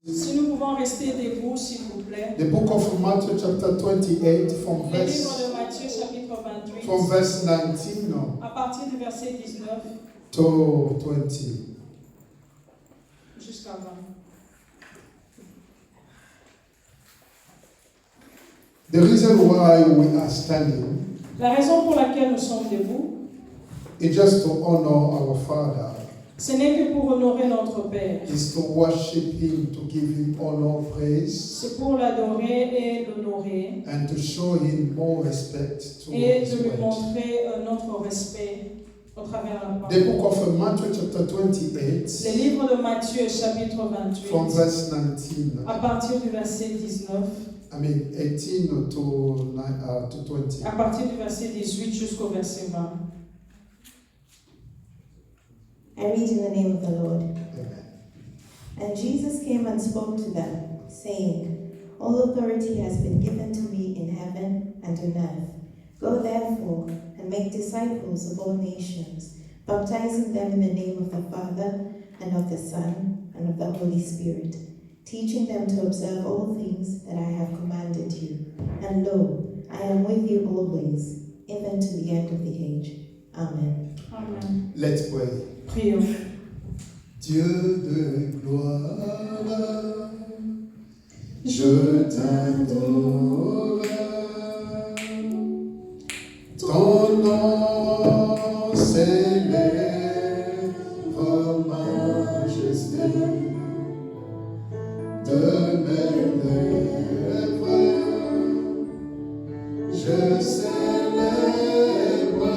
Si nous pouvons rester debout, s'il vous plaît. The book of Matthew chapter 28 from Le livre verse, de Matthieu chapitre 28, from verse 19 no, à partir du verset 19 to 20. jusqu'à 20. The reason why we are standing La raison pour laquelle nous sommes debout, is just to honor our Father, ce n'est que pour honorer notre Père. is to worship Him, to give Him honor, praise, C'est pour l'adorer et l'honorer and to show Him more respect to et His de lui word. montrer notre respect au travers de la The parole. book of Matthew chapter 28 Le livre de Matthieu chapitre from 28, verse 19, à partir du verset 19, 18 to 20. à partir du verset 18 jusqu'au verset 20. I read in the name of the Lord. Amen. And Jesus came and spoke to them, saying, All authority has been given to me in heaven and on earth. Go therefore and make disciples of all nations, baptizing them in the name of the Father and of the Son and of the Holy Spirit, teaching them to observe all things that I have commanded you. And lo, I am with you always, even to the end of the age. Amen. Amen. Let's pray. Prions. Dieu de gloire, je t'adore. Ton nom s'élève, majesté de mes lèvres. Je célèbre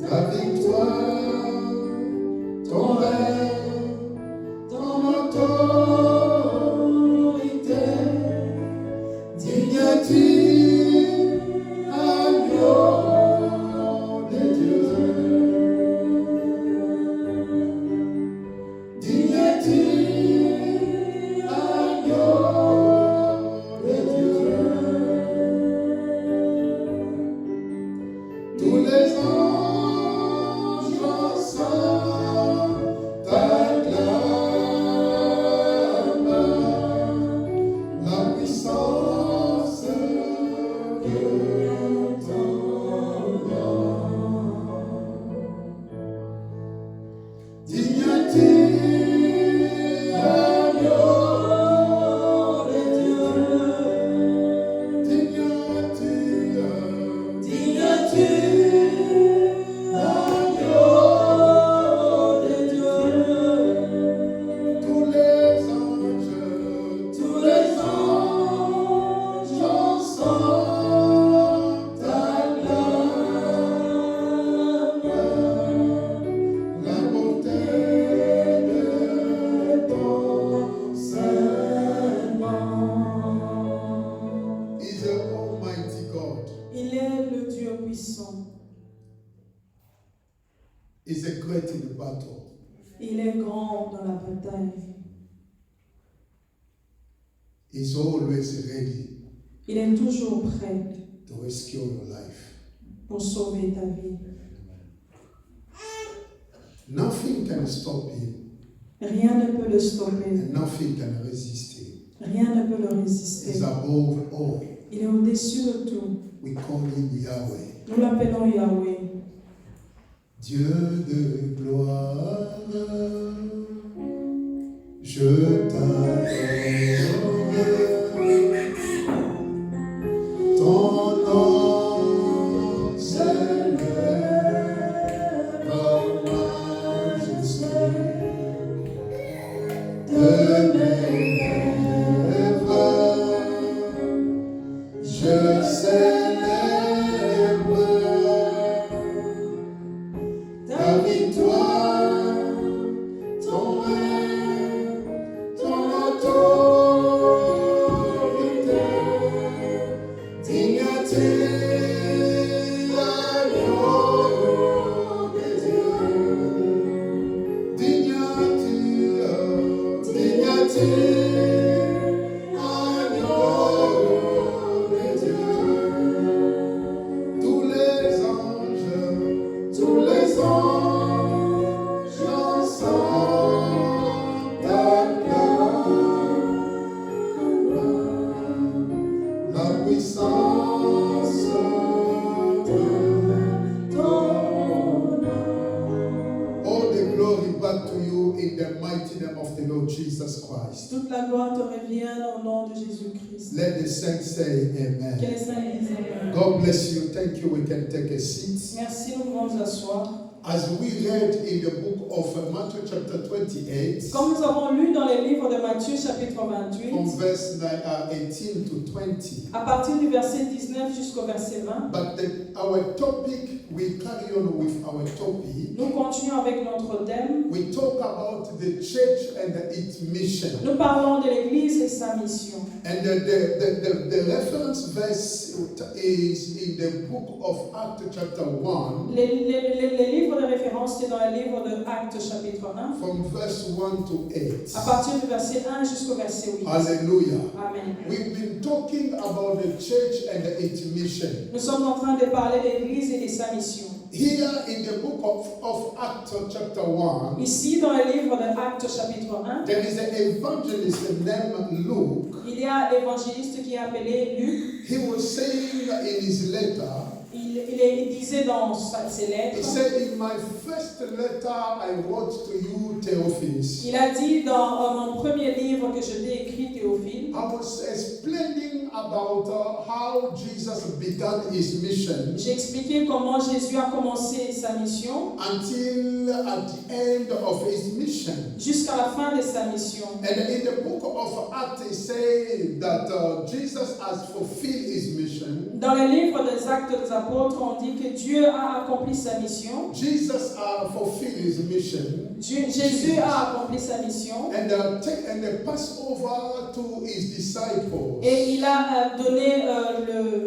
ta victoire, ton règne, ton autorité, digne-tu, agneau de Dieu. Digne-tu, agneau de Dieu. Tous les anges ensemble t'acclament, la puissance de ton nom. Digne-tu, agneau de Dieu. Digne-tu, digne-tu, agneau de Dieu. Tous les anges ensemble t'acclament, la beauté de ton Saint-Nom. Is an almighty God. Il est le Dieu puissant. Is a great in the battle. Il est grand dans la bataille. Is always ready Il est toujours prêt to rescue your life. pour sauver ta vie. Nothing can stop him, Rien ne peut le stopper. and nothing can resist him. Rien ne peut le He's résister. above all. Il est au-dessus de tout. We call him Yahweh. Nous l'appelons Yahweh. Dieu de gloire, je t'adore. Ton nom s'élève, majesté de mes lèvres. Je célèbre ta victoire, ton règne, ton autorité. the mighty name of the Lord Jesus Christ. Toute la gloire te revient au nom de Jésus-Christ. Let the saints say Que les amen. saints disent amen. God bless you. Thank you. We can take a seat. Merci, nous pouvons nous asseoir. As we read in the book of Matthew chapter 28, Comme nous avons lu dans le livre de Matthieu chapitre 28, from verse 18 to 20. à partir du verset 19 jusqu'au verset 20, But our topic, we carry on with our topic. nous continuons avec notre thème. We talk about the church and its mission. Nous parlons de l'Église et sa mission. And the reference verse is in the book of Acts chapter 1, Les livres de référence, c'est dans le livre de Actes chapitre 1, from verse 1 to 8. à partir du verset 1 jusqu'au verset 8. Hallelujah. Amen. We've been talking about the church and its mission. Nous sommes en train de parler de l'Église et de sa mission. Here in the book of Acts chapter 1, Ici, dans le livre de Actes chapitre 1, there is an evangelist named Luke. il y a l'évangéliste qui est appelé Luc. He was saying in his letter, Il disait dans ses he lettres, said, in my first letter I wrote to you, Theophilus. il a dit dans mon premier livre que je t'ai écrit, Théophile, I was explaining about how Jesus began his mission j'ai expliqué comment Jésus a commencé sa mission until at the end of his mission. jusqu'à la fin de sa mission. And in the book of Acts, it says that Jesus has fulfilled his mission. Dans le livre des Actes des Apôtres, on dit que Dieu a accompli sa mission. Jesus fulfilled his mission. Jésus a accompli sa mission. And passed over to his disciples. Et il a donné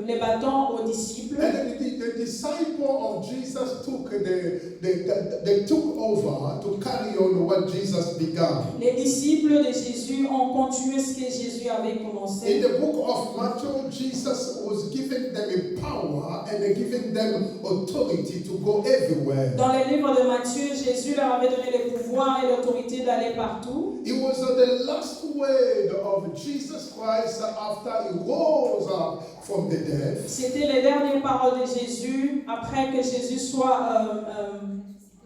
les bâtons aux disciples. And the disciples of Jesus they took over to carry on what Jesus began. Les disciples de Jésus ont continué ce que Jésus avait In commencé. the book of Matthew, Jesus was giving them a power and giving them authority to go everywhere. Dans le livre de Matthieu, Jésus leur avait donné le pouvoir et l'autorité d'aller partout. It was the last word of Jesus Christ after he rose up from the dead. C'était les dernières paroles de Jésus après que Jésus soit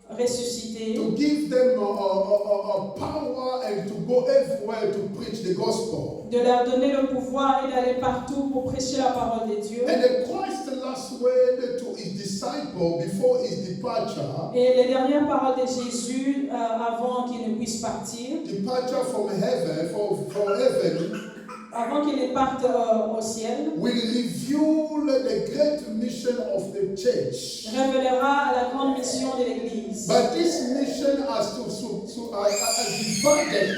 ressuscité. To give them a power and to go everywhere to preach the gospel. De leur donner le pouvoir et d'aller partout pour prêcher la parole de Dieu. And Christ's last word to his disciple before his departure. Et les dernières paroles de Jésus avant qu'il ne puisse partir, Departure from heaven, for heaven. avant qu'il parte au ciel, Will reveal the great mission of the church. révélera la grande mission de l'Église. But this mission has divided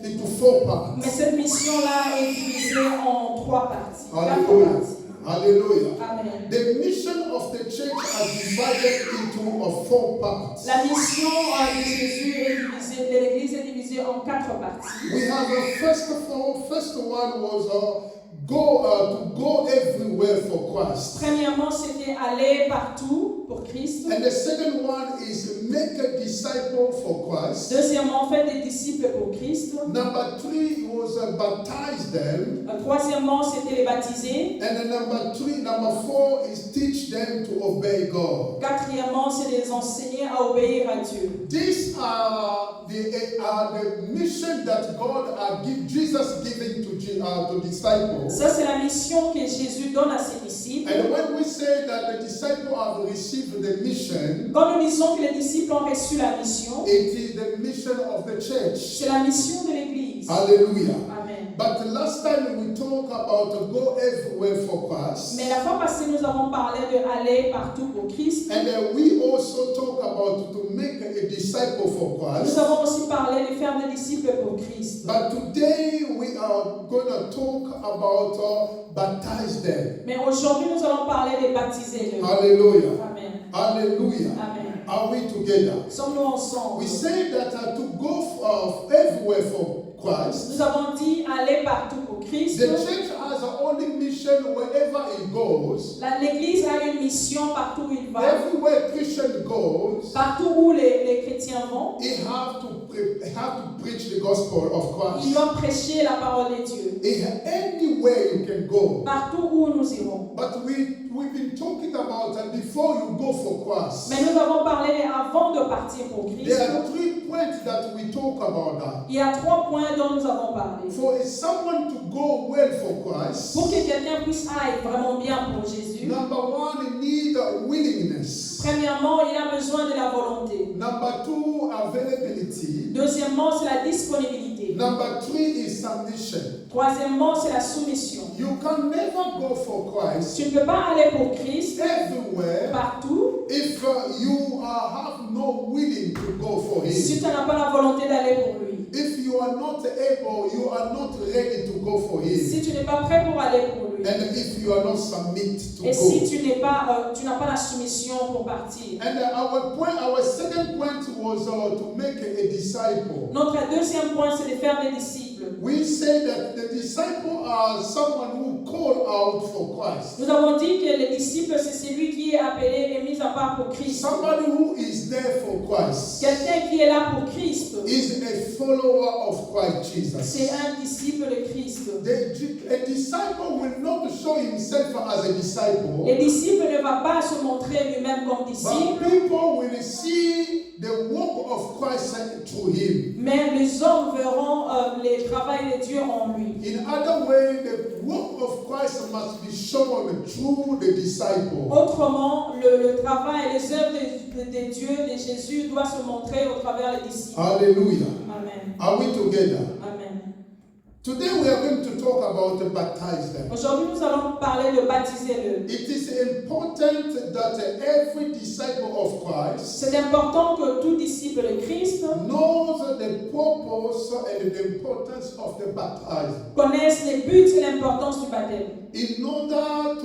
into four parts. Mais cette mission-là est divisée en trois parties. Quatre Hallelujah. parties. Hallelujah. Amen. The mission of the church is divided into four parts. La mission de Jésus est divisée, de l'Église est divisée en quatre parties. We have first one was to go everywhere for Christ. Premièrement, c'était aller partout pour Christ. And the second one is make a disciple for Christ. Deuxièmement, faire des disciples pour Christ. Number 3 was baptize them. Troisièmement, c'était les baptiser. And number 4 is teach them to obey God. Quatrièmement, c'est les enseigner à obéir à Dieu. These are the mission that God Jesus giving to disciples. Ça, c'est la mission que Jésus donne à ses disciples. And when we say that the disciples have received the mission, Quand nous disons que les disciples ont reçu la mission, it is the mission of the church. c'est la mission de l'Église. Hallelujah. Amen. But last time we talked about to go everywhere for Christ. Mais la fois passée, nous avons parlé de aller partout pour Christ. And we also talk about to make a disciple for Christ. Nous avons aussi parlé de faire des disciples pour Christ. But today we are going to talk about baptize them. Mais aujourd'hui, nous allons parler de baptiser le. Hallelujah. Amen. Hallelujah. Amen. Are we together? Sommes-nous ensemble? We say that to go everywhere for Christ. Nous avons dit aller partout pour Christ. The church has a only mission wherever it goes. L'Église a une mission partout où il va. Everywhere Christian goes, Partout où les chrétiens vont, he have to have to preach the gospel of Il Christ. doit prêcher la parole de Dieu Anywhere you can go. partout où nous irons. But we've been talking about that before you go for Christ. Mais nous avons parlé avant de partir pour Christ. There are 3 points that we talk about that. Il y a 3 points dont nous avons parlé. For someone to go well for Christ, Pour que quelqu'un puisse aller vraiment bien pour Jésus, number 1, you need a willingness. premièrement, il a besoin de la volonté. Number 2, availability. Deuxièmement, c'est la disponibilité. Number 3 is submission. Troisièmement, c'est la soumission. You can never go for Christ Tu ne peux pas aller pour Christ everywhere partout if you have no willing to go for si Him. tu n'as pas la volonté d'aller pour lui. If you are not able, you are not ready to go for Him. Si tu n'es pas prêt pour aller pour lui. And if you are not submit to Et si go. tu n'as pas la soumission pour partir. And our second point was to make a disciple. Notre deuxième point, c'est de faire des disciples. We say that the disciple are someone who call out for Christ. Nous avons dit que les disciples, c'est celui qui est appelé et mis à part pour Christ. Somebody who is there for Christ Quelqu'un qui est là pour Christ, is a follower of Christ Jesus. c'est un disciple de Christ. A disciple will not show himself as a disciple, Le disciple ne va pas se montrer lui-même comme but disciple, people will see the work of Christ through him. mais les hommes verront le travail de Dieu en lui. In other way, the work of Christ must be shown through the disciple. Autrement, le travail, les œuvres de Dieu, de Jésus, doivent se montrer au travers des disciples. Hallelujah. Amen. Are we together? Amen. Today we are going to talk about the baptize them. Aujourd'hui, nous allons parler de baptiser le. It is important that every disciple of Christ C'est important que tout disciple de Christ knows the purpose and the importance of the baptism connaisse les buts et l'importance du baptême in order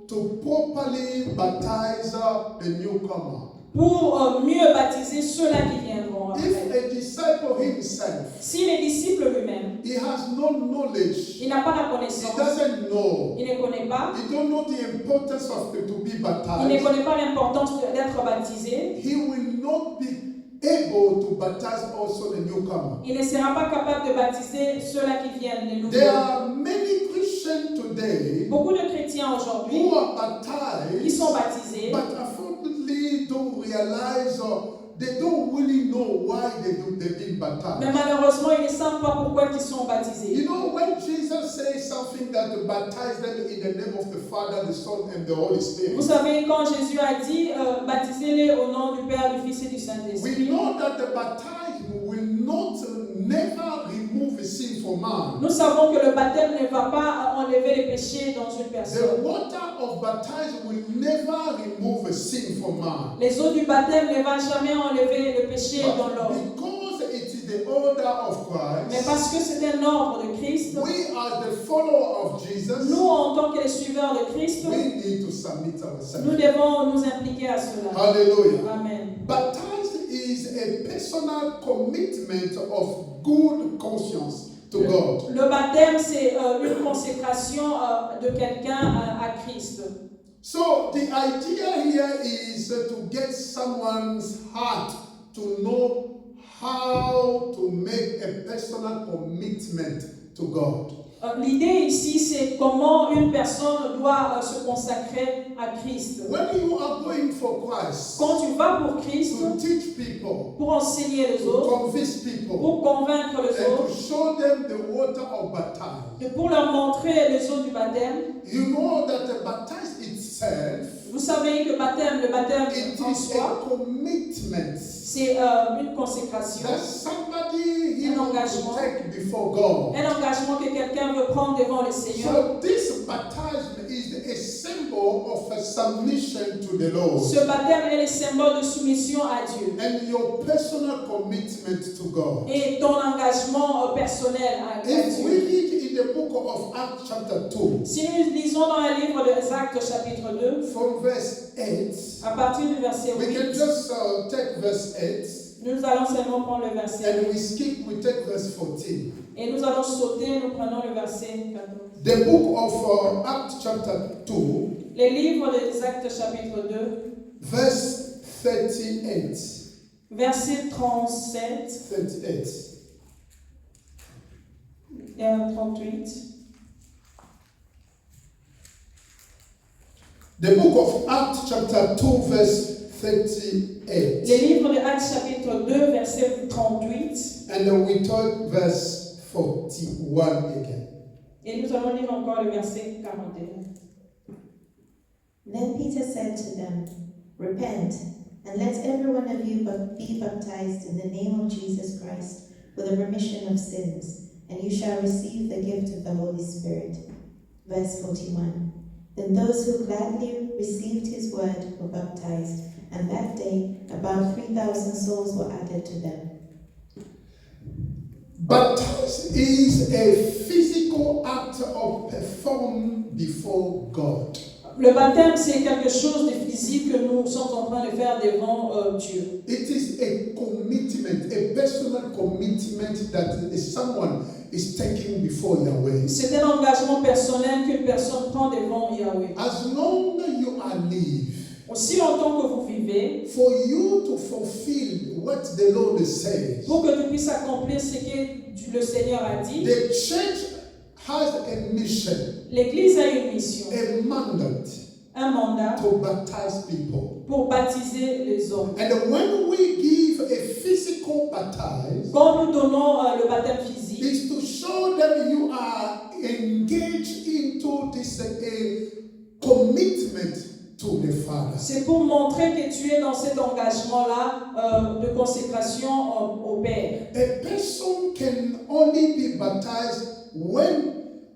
to properly baptize the newcomer. pour mieux baptiser ceux-là qui viendront If après. a disciple himself, Si le disciple lui-même, he has no knowledge, il n'a pas la he connaissance, doesn't know, il ne connaît pas, he don't know the importance of to be il ne baptized, connaît pas l'importance d'être baptisé, he will not be able to baptize also the newcomer. il ne sera pas capable de baptiser ceux-là qui viennent de nouveau. There are many Christians today Beaucoup de chrétiens aujourd'hui who are qui baptized, sont baptisés, but unfortunately don't realize they don't really know why they've been baptized. mais malheureusement, ils ne savent pas pourquoi ils sont baptisés. You know, when Jesus says something that to baptize them in the name of the Father, the Son, and the Holy Spirit, Vous savez, quand Jésus a dit baptisez-les au nom du Père, du Fils et du we Saint-Esprit, know that the baptism will not never remove a sin from man. nous savons que le baptême ne va pas enlever les péchés dans une The personne. water of baptism will never remove a sin from man. Les eaux du baptême ne vont jamais enlever le péché dans But l'homme. because it is the order of Mais Christ, parce que c'est un ordre de Christ, we as the follower of Jesus, nous en tant que les suiveurs de Christ, we need to submit nous ourselves. devons nous impliquer à cela. Hallelujah. Amen. Baptized is a personal commitment of good conscience to God. Le baptême, c'est une consécration de quelqu'un à Christ. So the idea here is to get someone's heart to know how to make a personal commitment to God. L'idée ici, c'est comment une personne doit se consacrer à Christ. When you are going for Christ, Quand tu vas pour Christ, to teach people, pour enseigner les to autres, convince people, pour convaincre les and autres, to show them the water of baptism, et pour leur montrer les eaux du baptême, you know that the baptism itself, vous savez que le baptême it en is soi, a commitment c'est une consécration, that somebody he Un wants to engagement. take before God. un engagement que quelqu'un veut prendre devant le Seigneur. So this baptism is a symbol of a submission to the Lord Ce baptême est le symbole de soumission à Dieu and your personal commitment to God. et ton engagement personnel à If we Dieu. read in the book of Acts chapter 2, Si nous lisons dans le livre des Actes chapitre 2, from verse 8, à partir du verset we can 8, just take verse 8 nous allons seulement prendre le verset and 8 we skip, we take verse 14. et nous allons sauter, nous prenons le verset 14. The book of Acts chapter 2, Les livres des Actes chapitre 2, verse 38. Verset 37 38. et 38. The book of Acts, chapter 2, verse 38. Les livres de Actes chapitre 2, verset 38. And then we talk verse 41 again. Et nous allons lire encore le verset 41. Then Peter said to them, Repent, and let every one of you be baptized in the name of Jesus Christ for the remission of sins, and you shall receive the gift of the Holy Spirit. Verse 41. Then those who gladly received his word were baptized, and that day about 3,000 souls were added to them. Baptism is a physical act of performed before God. Le baptême, c'est quelque chose de physique que nous sommes en train de faire devant Dieu. It is a commitment, a personal commitment that someone is taking before Yahweh. C'est un engagement personnel qu'une personne prend devant Yahweh. As long as you are alive, Aussi longtemps que vous vivez, for you to fulfill what the Lord says, pour que tu puisses accomplir ce que le Seigneur a dit, the church has a mission, l'Église a une mission, a mandate un mandat to baptize people. pour baptiser les hommes. And when we give a physical baptism, Quand nous donnons le baptême physique, is to show them you are engaged into this commitment to the Father. c'est pour montrer que tu es dans cet engagement-là de consécration au Père. A person can only be baptized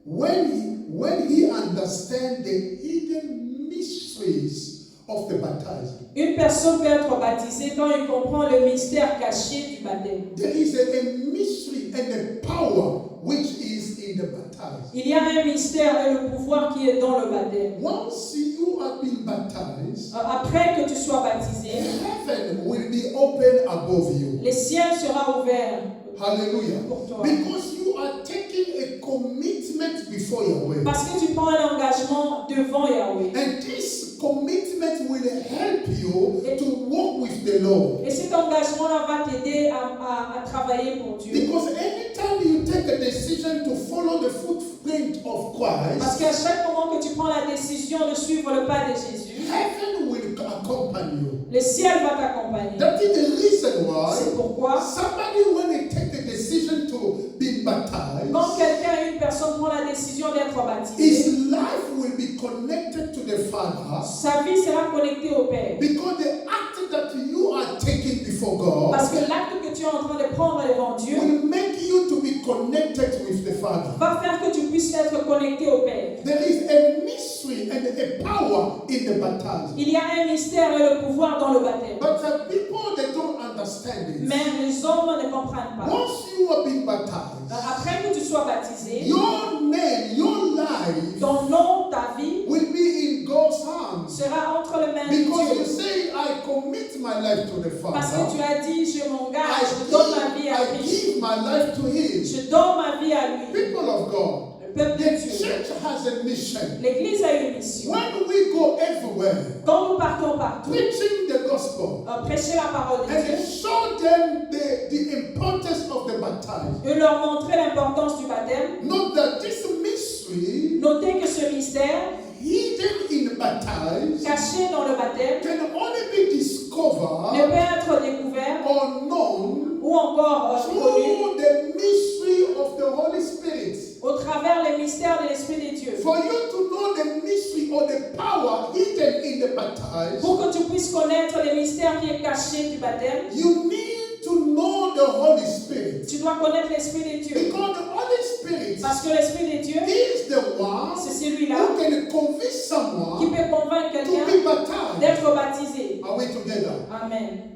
when he understands the hidden mysteries of the baptism. Une personne peut être baptisée quand il comprend le mystère caché du baptême. There is a mystery and a power which is in the baptism. Il y a un mystère et le pouvoir qui est dans le baptême. Once you have been baptized, Après que tu sois baptisé, heaven will be open above you. le ciel sera ouvert Hallelujah. pour toi. Because you are taking a commitment before Yahweh. Parce que tu prends un engagement devant Yahweh. And this commitment will help you to walk with the Lord. Et cet engagement-là va t'aider à travailler pour Dieu. Because anytime you take a decision to follow the footprint of Parce Christ, qu'à chaque moment que tu prends la décision de suivre le pas de Jésus, heaven will accompany you. le ciel va t'accompagner. That is the reason why C'est pourquoi, somebody, when they take the decision to be baptized, quand quelqu'un, une personne prend la décision d'être baptisé, his life will be connected to the Father. sa vie sera connectée au Père. Because the act that you are taking before God Parce que l'acte que tu es en train de prendre devant Dieu will make you to be connected with the Father. va faire que tu puisses être connecté au Père. There is a mystery and a power in the baptism. Il y a un mystère et le pouvoir dans le baptême. But the people, they don't understand it. Mais les hommes ne comprennent pas. Once you have been baptized, Après que tu sois baptisé, your name, your life ton nom, ta vie, will be in God's hands. sera entre les mains de Because you Dieu. say, I commit my life to the Parce que tu Father. as dit, je m'engage, je donne ma vie à I Christ. give my life to Him. Je donne ma vie à lui. People of God, Le peuple de the Dieu. church has a mission. L'Église a une mission. When we go everywhere, Quand nous partons partout, preaching the gospel, prêcher la parole de and Dieu show them the importance of the baptism. et leur montrer l'importance du baptême, Note that this mystery, notez que ce mystère, hidden in the baptism, caché dans le baptême, can only be ne discovered peut être découvert or known ou encore connu through the mystery of the Holy Spirit. au travers les mystères de l'Esprit de Dieu. For you to know the mystery or the power hidden in the baptism, Pour que tu puisses connaître les mystères qui est caché du baptême, you need to know the Holy Spirit. tu dois connaître l'Esprit de Dieu. Because the Holy Spirit Parce que l'Esprit de Dieu, is the one c'est who celui-là can convince qui someone peut convaincre to quelqu'un be baptized. d'être baptisé. Are we together? Amen.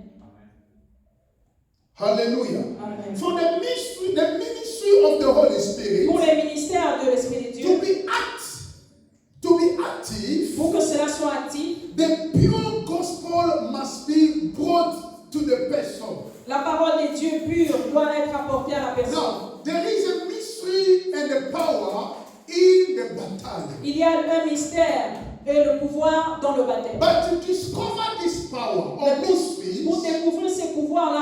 Hallelujah. Amen. For the ministry of the Holy Spirit Pour les ministères de l'Esprit de Dieu, to be active, pour que cela soit actif, the pure gospel must be brought to the person. la parole de Dieu pure doit être apportée à la personne. Now, there is a mystery and a power in the baptism. Il y a un mystère et le pouvoir dans le baptême. But to discover this power or mystery, Pour découvrir ces pouvoirs-là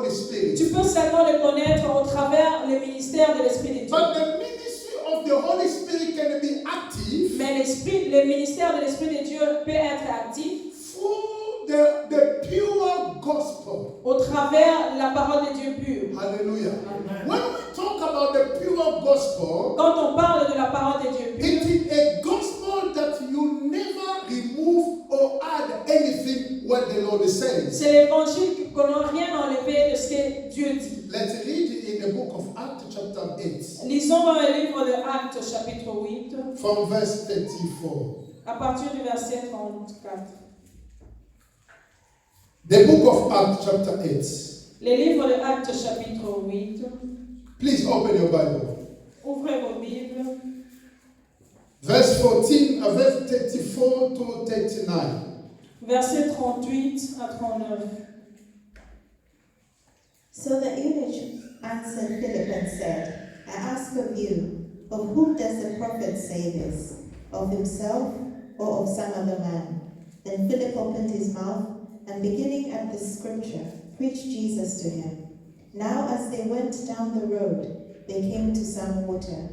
Holy Spirit. Tu peux seulement le connaître au travers le ministère de l'Esprit de Dieu. But the ministry of the Holy Spirit can be active Mais le ministère de l'Esprit de Dieu peut être actif through the pure gospel. au travers la parole de Dieu pure. Hallelujah. Amen. When we talk about the pure gospel, Quand on parle de la parole de Dieu it pure, is a gospel that you never remove or add anything what the Lord says. c'est l'évangile qu'on n'a rien enlevé de ce que Dieu dit. Let's read in the book of Acts chapter 8 Lisons dans le livre de Actes chapitre 8 from verse 34. à partir du verset 34. The book of Acts chapter 8. Les livres de Actes chapitre 8. Please open your Bible. Ouvrez vos Bibles. Verse 14, verse 34 to 39. Versets 38 à 39. So the eunuch answered Philip and said, I ask of you, of whom does the prophet say this? Of himself or of some other man? Then Philip opened his mouth and beginning at the scripture, preached Jesus to him. Now as they went down the road, they came to some water.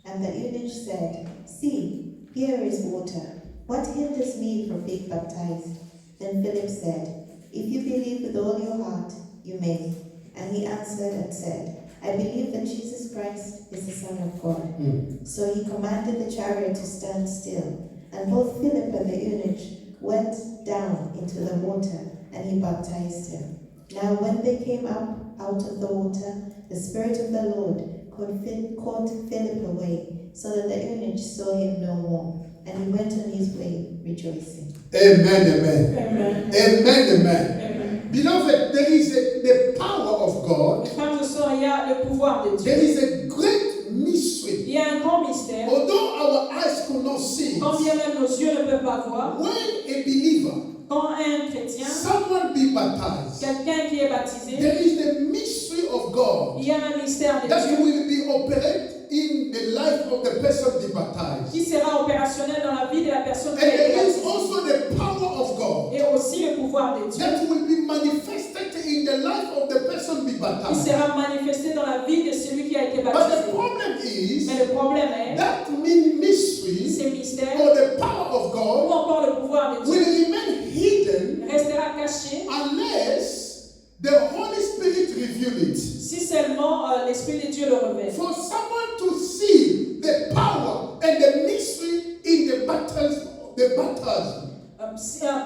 And the eunuch said, See, here is water. What hinders me from being baptized? Then Philip said, If you believe with all your heart, you may. And he answered and said, I believe that Jesus Christ is the Son of God. So he commanded the chariot to stand still. And both Philip and the eunuch went down into the water, and he baptized him. Now when they came up out of the water, the Spirit of the Lord caught Philip away, so that the eunuch saw him no more. And he went on his way rejoicing. Amen, amen. Amen. Amen, amen. Amen. Beloved, there is the power of God. Frères et sœurs, il y a le pouvoir de Dieu. There is a great mystery. Il y a un grand mystère. Although our eyes could not see, Quand bien même nos yeux ne peuvent pas voir, when a believer, quand un chrétien, someone be baptized, quelqu'un qui est baptisé, there is the mystery of God il y a un mystère de that Dieu will be operated in the life of the person be baptized. qui sera opérationnel dans la vie de la personne And qui a été there is baptisée. also the power of God Et aussi le pouvoir de Dieu that will be manifested in the life of the person be qui baptized. sera manifesté dans la vie de celui qui a été But the baptisé. problem is Mais le problème est, that mystery ces mystères, or the power of ou God encore le pouvoir de will Dieu, remain hidden restera caché unless the Holy Spirit reveal it. si seulement l'Esprit de Dieu le révèle. For someone to see the power and the mystery in the baptism,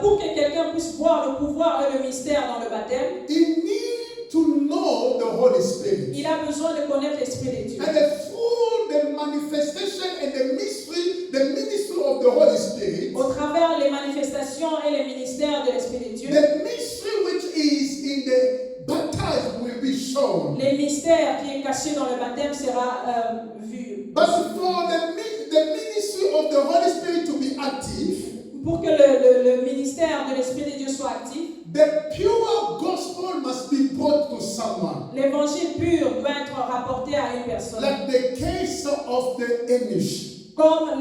Pour que quelqu'un puisse voir le pouvoir et le mystère dans le baptême, he needs to know the Holy Spirit. il a besoin de connaître l'Esprit de Dieu. And through the manifestation and the ministry of the Holy Spirit, Au travers les manifestations et les ministères de l'Esprit de Dieu, the mystery which is in the baptism will be shown. les mystères qui est caché dans le baptême sera vu. But for the ministry of the Holy Spirit to be active, Pour que le ministère de l'Esprit de Dieu soit actif, the pure gospel must be brought to someone. l'évangile pur doit être rapporté à une personne. Like the case of the eunuch. Comme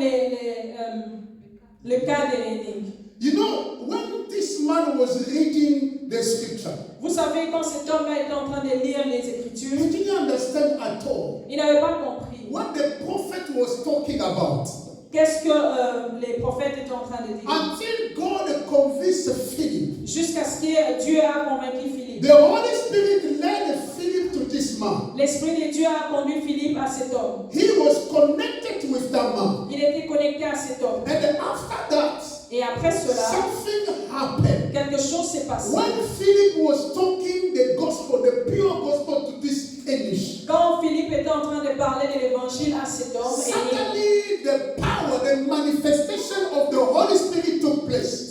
le cas de l'énigme. You know, when this man was reading the scripture, Vous savez, quand cet homme-là était en train de lire les Écritures, he didn't understand at all il n'avait pas compris what the prophet was talking about. qu'est-ce que les prophètes étaient en train de dire. Until God convinced Philip. Jusqu'à ce que Dieu a convaincu Philippe. The Holy Spirit led Philip to this man. L'Esprit de Dieu a conduit Philippe à cet homme. He was connected with that man. Il était connecté à cet homme. And then after that, Et après cela, something happened. quelque chose s'est passé. When Philip was talking the gospel, the pure gospel to this eunuch, Quand Philippe était en train de parler de l'évangile à cet homme, suddenly the power, the manifestation of the Holy Spirit took place.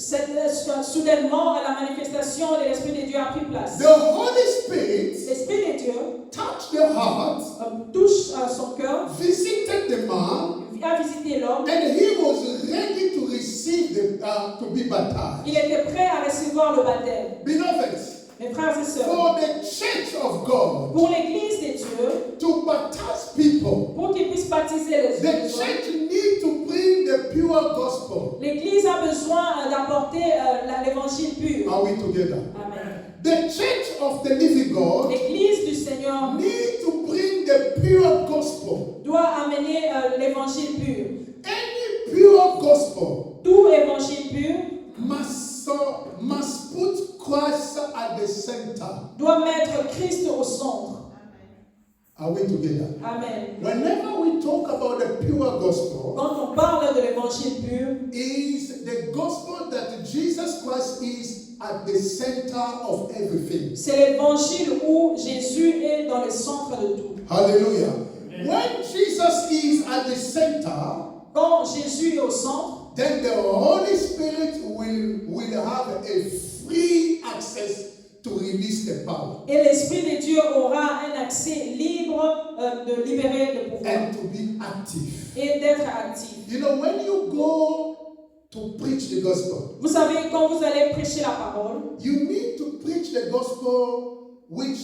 soudainement, la manifestation de l'Esprit de Dieu a pris place. The Holy Spirit L'Esprit de Dieu touched the heart, touche son cœur, visited the man, a visité l'homme. and he was ready to receive to be baptized. Il était prêt à recevoir le baptême. Beloved, Mes frères et sœurs, for the church of God pour l'Église de Dieu, to baptize people, pour qu'ils puissent baptiser les the gens, church needs to bring the pure gospel. l'Église a besoin d'apporter l'évangile pur. Are we together? Amen. The church of the living God Seigneur need to bring the pure gospel. doit amener l'évangile pur. Any pure gospel Tout évangile pur must put Christ at the center. doit mettre Christ au centre. Are we together? Amen. Whenever we talk about the pure gospel, Quand on parle de l'évangile pur, is the gospel that Jesus Christ is at the center of everything. c'est l'évangile où Jésus est dans le centre de tout. Hallelujah. When Jesus is at the center, Quand Jésus est au centre, then the Holy Spirit will have a free access to release the power et l'Esprit de Dieu aura un accès libre de libérer le pouvoir and to be active. et d'être actif. You know, when you go to preach the gospel, Vous savez, quand vous allez prêcher la parole, you need to preach the gospel which,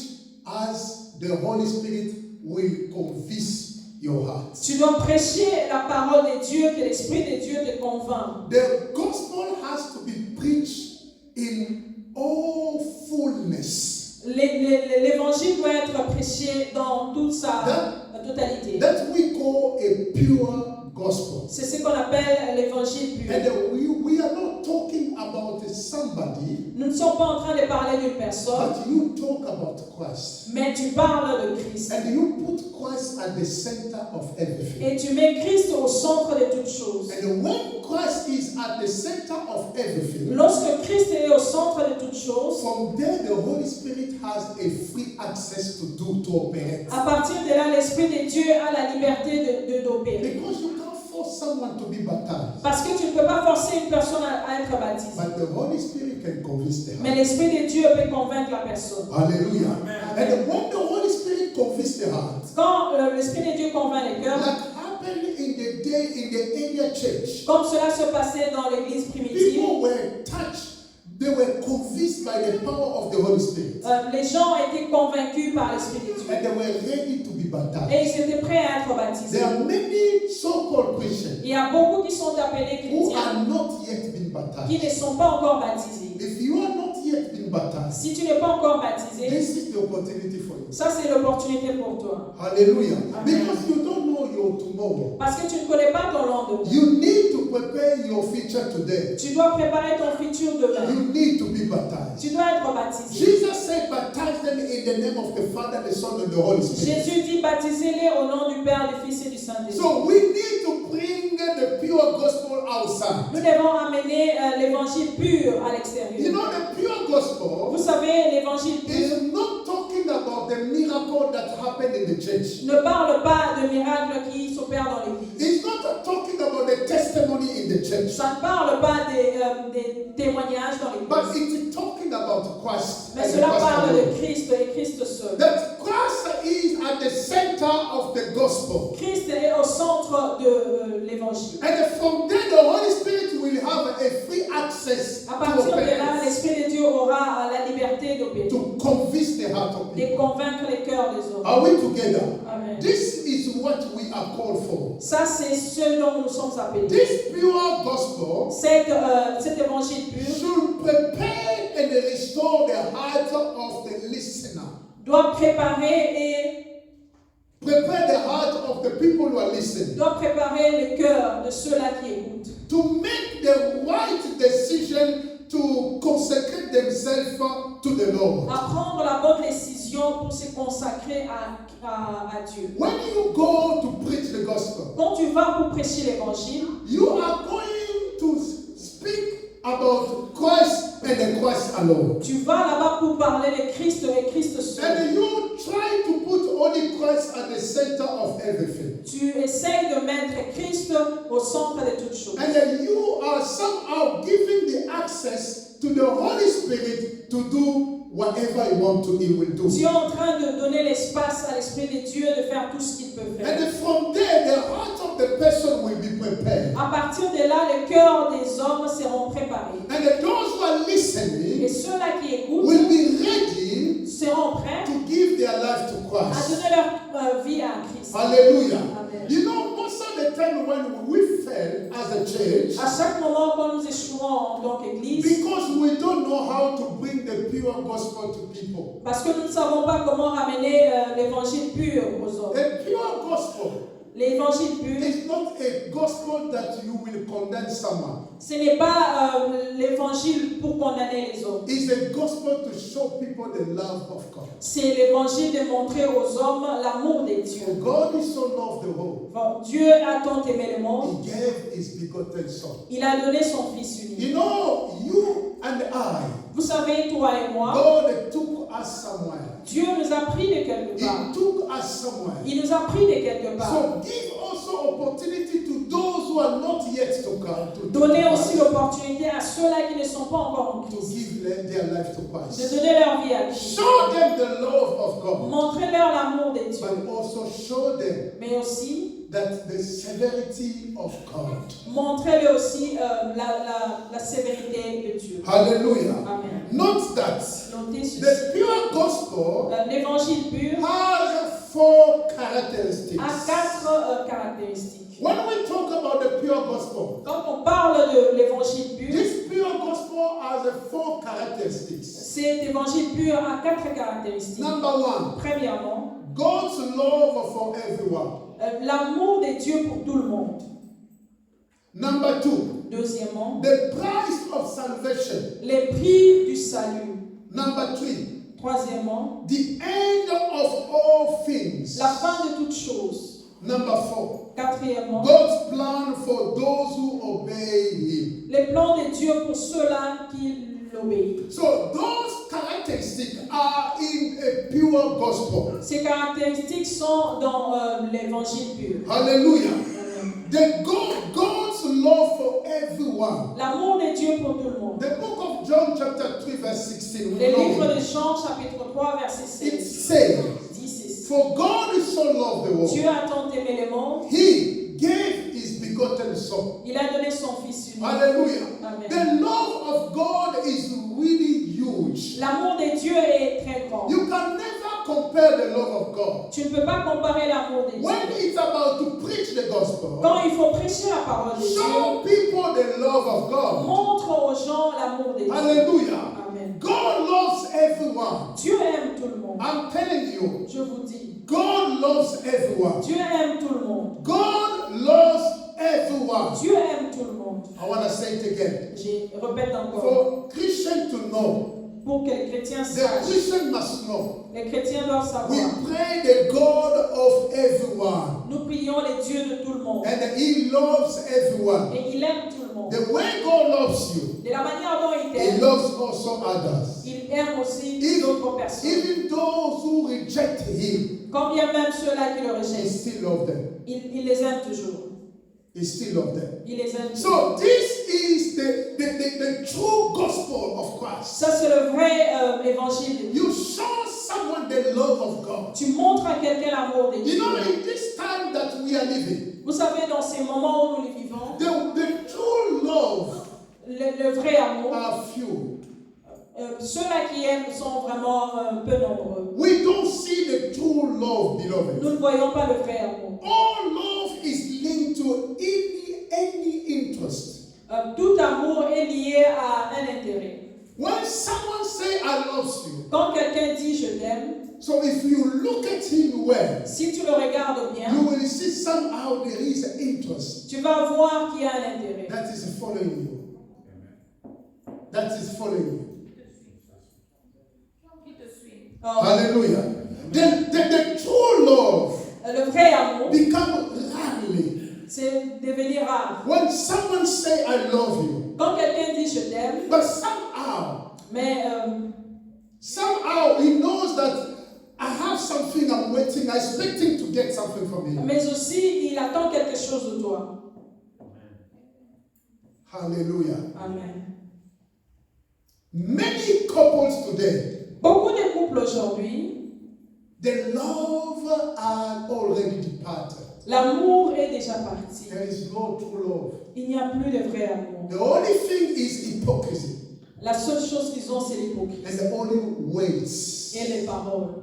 as the Holy Spirit will convince your heart. tu dois prêcher la parole de Dieu, que l'Esprit de Dieu te convainc. The gospel has to be preached in all fullness. L'évangile doit être prêché dans toute sa totalité. That we call a pure gospel. C'est ce qu'on appelle l'évangile pur. And we are not talking about somebody, Nous ne sommes pas en train de parler d'une personne, but you talk about Christ. mais tu parles de Christ. And you put Christ at the center of everything. Et tu mets Christ au centre de toutes choses. And when Christ is at the center of everything, Lorsque Christ est au centre de toutes choses, from there the Holy Spirit has a free access to operate. à partir de là, l'Esprit de Dieu a la liberté d'opérer. Because you can't force someone to be baptized, Parce que tu ne peux pas forcer une personne à être baptisée. but the Holy Spirit can convince them. Mais l'Esprit de Dieu peut convaincre la personne. Hallelujah. And when the Holy Spirit convinces the heart, Quand l'Esprit de Dieu convainc les cœurs, like happened in the day in the earlier church, comme cela se passait dans l'Église primitive, people were touched. They were convinced by the power of the Holy Spirit, les gens étaient convaincus par l'Esprit de Dieu. and they were ready to be baptized. Et ils étaient prêts à être baptisés. There are many so-called Christians Il y a beaucoup qui sont appelés who chrétiens are not yet been qui baptized. ne sont pas encore baptisés. If you are not yet been baptized, Si tu n'es pas encore baptisé, this is the opportunity for you. ça c'est l'opportunité pour toi. Hallelujah. Amen. Because you don't know your tomorrow. Parce que tu ne connais pas ton lendemain. You need to prepare your future today. Tu dois préparer ton futur demain. You need to be baptized. Tu dois être baptisé. Jesus said, baptize them in the name of the Father, the Son, and the Holy Spirit. Jésus dit baptisez-les au nom du Père, du Fils et du Saint-Esprit. So we need to bring the pure gospel outside. Nous devons amener l'évangile pur à l'extérieur. You know, the pure gospel Vous savez, l'évangile pur is not talking about the miracle that happened in the church. ne parle pas de miracles qui s'opèrent dans l'Église. It's not talking about the testimony in the church. Ça ne parle pas des témoignages dans But l'Église. it's talking about Christ. Mais and the cela Christ parle alone. de Christ et Christ seul. That Christ is at the center of the gospel. Christ est au centre de l'évangile. And from there, the Holy Spirit will have a free access À partir de là, to l'Esprit de Dieu aura la liberté d'opérer, convince the heart of de people. convaincre les cœurs des hommes. Are we together? Amen. This is what we are called for. Ça, c'est ce dont nous sommes appelés. This pure gospel Cet évangile pur should prepare and restore the heart of the listener. doit préparer Prepare the heart of the people who are listening doit préparer le cœur de ceux-là qui écoutent. to make the right decision to consecrate themselves to the Lord. À prendre la bonne décision pour se consacrer à Dieu. When you go to preach the gospel, Quand tu vas pour prêcher l'évangile, you are going to speak about Christ and the Christ alone. tu vas là-bas pour parler de Christ et Christ seul. And you try to put only Christ at the center of everything. Tu essayes de mettre Christ au centre de toutes choses. And then you are somehow giving the access to the Holy Spirit to do whatever he wants to, he will do. Tu es en train de donner l'espace à l'Esprit de Dieu de faire tout ce qu'il peut faire. And then from there, the heart of the person will be prepared. À partir de là, les cœurs des hommes seront préparés. And then those who are Et listening ceux-là qui écoutent will be ready seront prêts to give their life to à Christ. donner leur vie à Christ. Hallelujah. Amen. You know, most of the time when we fail as a church, À chaque moment, quand nous échouons en tant qu'Église, because we don't know how to bring the pure gospel to people. parce que nous ne savons pas comment ramener l'évangile pur aux hommes. The pure gospel L'évangile pur, is not a gospel that you will condemn someone. ce n'est pas l'évangile pour condamner les hommes. It's a gospel to show people the love of God. C'est l'évangile de montrer aux hommes l'amour de Dieu. For God is so loved the world, Bon, Dieu a tant aimé le monde, He gave His begotten Son. il a donné son Fils unique. You know, you and I, Vous savez, toi et moi, God took us somewhere. Dieu nous a pris de quelque part. He took us somewhere. Il nous a pris de quelque part. So give also opportunity to those who are not yet to come. Donnez aussi l'opportunité à ceux-là qui ne sont pas encore en to Christ give their life to de Christ. donner leur vie à Christ. Show them the love of God, Montrez-leur l'amour de Dieu, but also show them mais aussi that the severity of God. montrez-leur aussi la sévérité de Dieu. Hallelujah. Amen. Note that Notez ceci. the pure gospel L'évangile pur has 4 characteristics. a 4 caractéristiques. When we talk about the pure gospel, Quand on parle de l'évangile pur, this pure gospel has 4 characteristics. cet évangile pur a 4 caractéristiques. Number 1, Premièrement, God's love for everyone. l'amour de Dieu pour tout le monde. Number 2, Deuxièmement, the price of salvation. les prix du salut. Number 3, Troisièmement, the end of all things. la fin de toutes choses. Number 4, Quatrièmement, God's plan for those who obey Him. les plans de Dieu pour ceux-là qui l'obéissent. So those characteristics are in a pure gospel. Ces caractéristiques sont dans l'évangile pur. Hallelujah. Amen. God's love for everyone. L'amour de Dieu pour tout le monde. The book of John chapter 3 verse 16. we Le know livre it. de Jean, chapitre 3, verset It 16. says, Dit ceci. for God is so loved the world. Dieu a tant aimé le monde, He gave His begotten Son. il a donné son Fils unique. Hallelujah. Amen. The love of God is really huge. L'amour de Dieu est très grand. You can never compare the love of God. Tu ne peux pas comparer l'amour de Dieu. When it's about to preach the gospel, Quand il faut prêcher la parole de Dieu, show people the love of God. montre aux gens l'amour de Dieu. Hallelujah. Amen. God loves everyone. Dieu aime tout le monde. I'm telling you, Je vous dis, God loves everyone. Dieu aime tout le monde. God loves everyone. Dieu aime tout le monde. I want to say it again. Je répète encore. For Christians to know, Pour que les chrétiens the sachent, Christian must know. les chrétiens doivent We savoir. pray the God of everyone, Nous prions les dieux de tout le monde. and He loves everyone. Et il aime tout le monde. The way God loves you, De la manière dont il He t'aime, loves also others. il aime aussi Even- d'autres personnes. Even those who reject Him, Quand bien même ceux-là qui le He rejettent, still loves them. il les aime toujours. He still loves them. Il les aime toujours. So this is the true gospel of Christ. Ça, c'est le vrai évangile de Dieu. You show someone the love of God. Tu montres à quelqu'un l'amour de You Dieu. know, in this time that we are living, Vous savez, dans ces moments où nous les vivons, the true love le vrai amour, are few. ceux-là qui aiment sont vraiment peu nombreux. We don't see the true love, beloved. Nous ne voyons pas le vrai amour. All love is linked to any interest. Tout amour est lié à un intérêt. When someone say I love you, Quand quelqu'un dit je t'aime, so if you look at him well, si tu le regardes bien, you will see somehow there is an interest tu vas voir qu'il y a un intérêt. that is following you. That is following you. Hallelujah. The true love Le vrai amour, become rarely. c'est devenir rare. When someone say I love you, Quand quelqu'un dit je t'aime, but somehow mais he knows that I have something I'm waiting, I'm expecting to get something from him. mais aussi il attend quelque chose de toi. Hallelujah. Amen. Many couples today, Beaucoup de couples aujourd'hui, the love are already departed. l'amour est déjà parti. There is no true love. Il n'y a plus de vrai amour. The only thing is hypocrisy La seule chose qu'ils ont, c'est l'hypocrisie and the only words. et les paroles.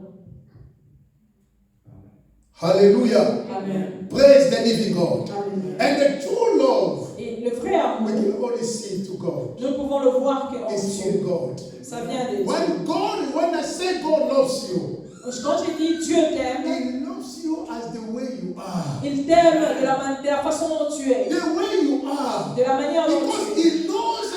Hallelujah. Amen. Praise the living God. Alléluia. And the true love Et le vrai amour, we can only see to God. nous ne pouvons le voir qu'en It's Dieu. from God. Ça vient de Dieu. When I say God loves you, Quand je dis Dieu t'aime, He loves you as the way you are. il t'aime de la façon dont tu es, The way you are. de la manière dont Because tu es. He knows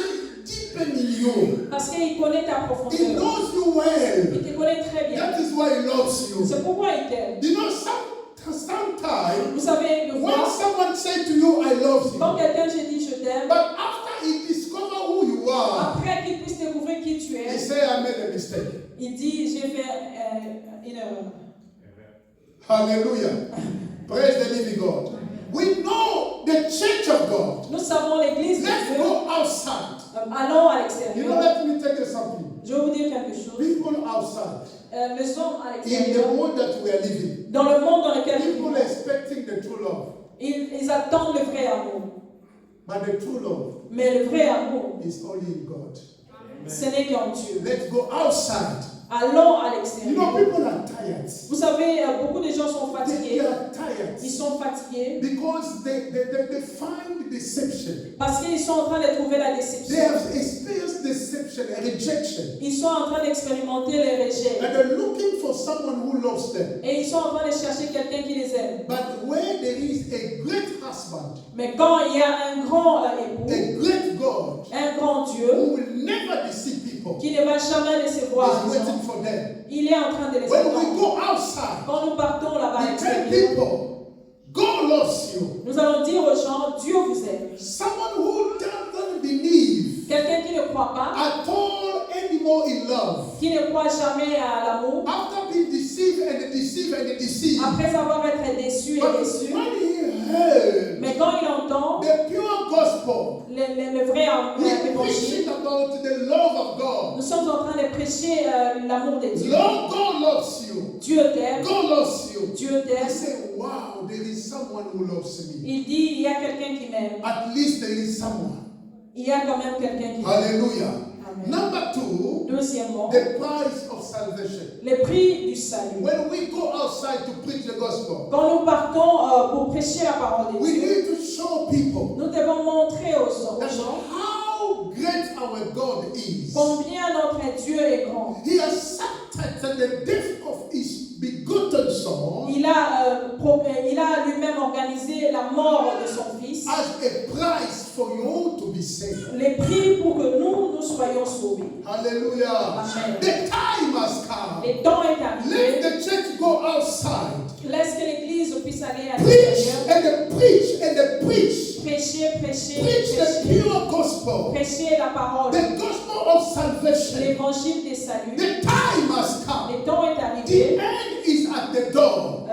deep in you. Parce qu'il connaît ta He profondeur. knows you well. Il te connaît très bien. That is why He loves you. C'est pourquoi il t'aime. You know, sometimes Vous savez, le when voir, someone says to you, I love you, quand quelqu'un te dit je t'aime, but after he discovers who you are, après qu'il puisse découvrir qui tu he es, say, I made a mistake. il dit j'ai fait une erreur. Hallelujah. Praise the living God. We know the church of God. Nous savons l'église de Let's Dieu. go outside. Allons à You know, l'extérieur. let me tell you something. Je vais vous dire quelque chose. People outside, Les hommes à in the l'extérieur, world that we are living, dans le monde dans lequel nous people vivons, expecting the true love. ils attendent le vrai amour. But the true love Mais le vrai amour, is only in God. ce n'est qu'en Dieu. Let's go outside. Allons à You know, l'extérieur. people are tired. Vous savez, beaucoup de gens sont They fatigués. are tired. Ils sont fatigués Because they find deception. parce qu'ils sont en train de trouver la They déception. have experienced deception and rejection. Ils sont en train d'expérimenter les rejets. And they're looking for someone who loves them. Et ils sont en train de chercher quelqu'un qui les aime. But where there is a great husband, Mais quand il y a un grand époux, a great God, un grand Dieu, who will never deceive people, qui ne va jamais décevoir is les gens, waiting for them. il est en train de les When we attendre. go outside, Quand nous partons là-bas à we tell l'extérieur, people, God loves you. nous allons dire aux gens, Dieu vous aime. Someone who doesn't believe Quelqu'un qui ne croit pas, at all anymore in love, qui ne croit jamais à l'amour, after being deceived and deceived and deceived, après avoir été déçu but et déçu, when he heard mais quand il entend the pure gospel, le vrai we're évangile, preaching about the love of God. nous sommes en train de prêcher l'amour de Dieu. Lord, God loves you. Dieu t'aime, God loves you. Dieu I t'aime. say, wow, there is someone who loves me. Il dit, il y a quelqu'un qui m'aime. At least there is someone. Il y a quand même quelqu'un qui m'aime. Hallelujah. Amen. Number two, Deuxièmement, the price of salvation. le prix du salut. When we go outside to preach the gospel, Quand nous partons pour prêcher la parole de we Dieu, need to show people nous devons montrer aux gens how great our God is. combien notre Dieu est grand. He accepted the death of his begotten son Il a lui-même organisé la mort de son fils, as a price for you to be saved. les prix pour que nous soyons sauvés. Hallelujah. Amen. The time has come. Le temps est Let arrivé. the church go outside. Laisse que l'Église puisse aller à Preach l'extérieur. and preach and preach. Prêcher, prêcher, Preach the prêcher. pure gospel. Prêcher la parole. The gospel of salvation. L'évangile des saluts. The time has come. Le temps est The arrivé. end is at the door.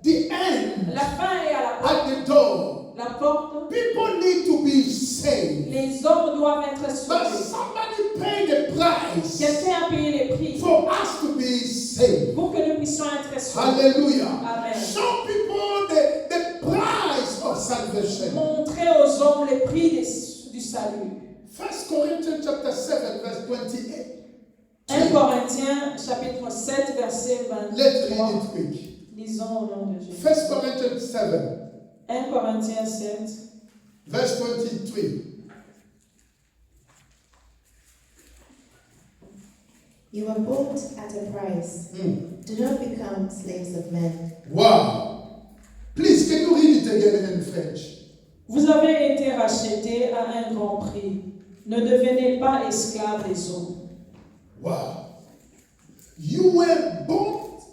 The end La fin est à la porte. at the door. La porte. People need to be saved. Les hommes doivent être But sauvés. somebody paid the price Quelqu'un a payé les prix for us to be saved. pour que nous puissions être sauvés. Hallelujah. Amen. Show people the price of salvation. Montrer aux hommes les prix du salut. 1 Corinthians chapter 7, verse 28. 1 Corinthiens chapitre 7 verset Let's 23. read it quick. Lisons au nom de Jésus. 1 Corinthians 7, 1 Corinthiens 7 verse 23. You are bought at a price. Do not become slaves of men. Wow. Please, can you read it again in French? Vous avez été rachetés à un grand prix. Ne devenez pas esclaves des hommes. Wow. You were bought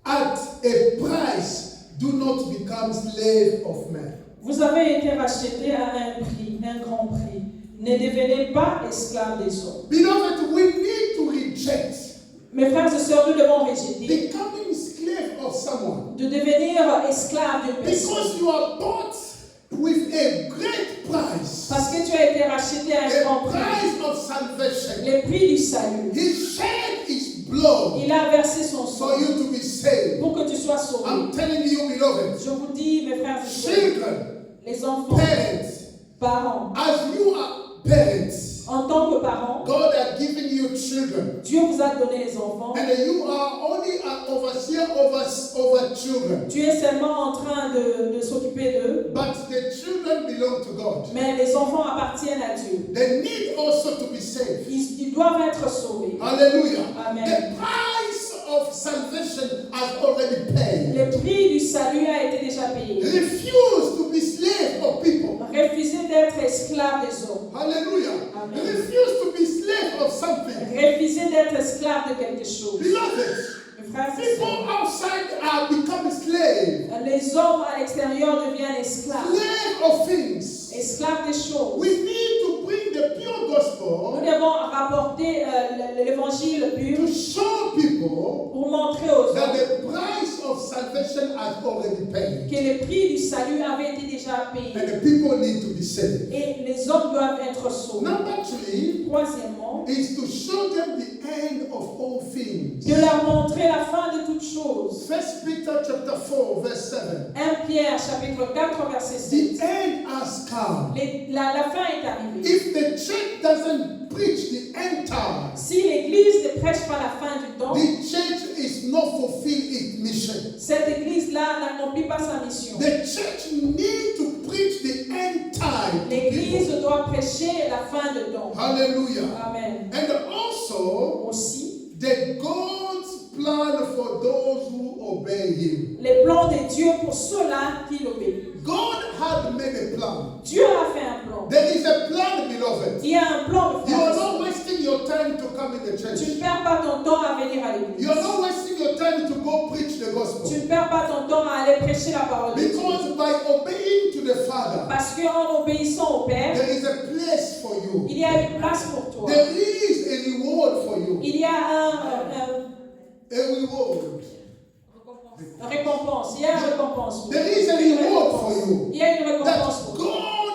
at a price. Do not become slave of men. Vous avez été rachetés à un prix, un grand prix. Ne devenez pas esclaves des hommes. Beloved, we need to reject Mes frères et sœurs, nous devons rejeter becoming slave of someone. de devenir esclaves d'une personne. Because you are bought with a great price. Parce que tu as été racheté à un grand A prix. price of salvation. Le prix du salut. He shed his blood Il a versé son sang for you to be saved. pour que tu sois sauvé. I'm telling you, beloved, Je vous dis, mes frères et sœurs, children, les enfants, parents, parents, as you are parents, en tant que parents, God has given you children, Dieu vous a donné les enfants and you are only overseer over children. Tu es seulement en train de s'occuper d'eux, But the children belong to God. mais les enfants appartiennent à Dieu. They need also to be saved. Ils doivent être sauvés. Hallelujah. Amen. The price of salvation has already paid. Le prix du salut a été déjà payé. Refuse to be slave of people. Refusez d'être esclave des hommes. Hallelujah. Amen. Refuse to be slave of something. Refusez d'être esclave de quelque chose. Beloved, Mes frères et people sœurs, outside are becoming slaves. les hommes à l'extérieur deviennent esclaves. Slave of things. Esclaves des choses. We need to bring the pure Nous gospel devons rapporter l'évangile pur to show people pour montrer aux that hommes the price of salvation has already paid. que le prix du salut avait été déjà payé. And the people need to be saved. Et les hommes doivent être sauvés. Number 3 Troisièmement, is to show them the end of all things. de leur montrer la fin de toutes choses. 1 Peter chapter 4 verse 7. 1 Pierre chapitre 4 verset 7. The end has come. La fin est arrivée. If the church doesn't preach the end time, Si l'Église ne prêche pas la fin du temps, the church is not fulfilling its mission. cette Église-là n'accomplit pas sa mission. The church needs to preach the end time. to L'Église people. doit prêcher la fin de temps. Hallelujah. Amen. And also, Aussi, the God's plan for those who obey Him. les plans de Dieu pour ceux-là qui l'obéissent. God had made a plan. Dieu a fait un plan. There is a plan, beloved. Il y a un plan de You are faire. not wasting your time to come in the Tu church. ne perds pas ton temps à venir à l'église. You are not wasting your time to go preach the Tu gospel. ne perds pas ton temps à aller prêcher la parole de Dieu. Because by obeying to the Father, Parce qu'en obéissant au Père, there is a place for you. il y a une place pour toi. There is a reward for you. Il y a A reward. une récompense. Il y a une récompense. pour There toi. is a Une reward récompense. for you. Il y a une récompense That pour toi.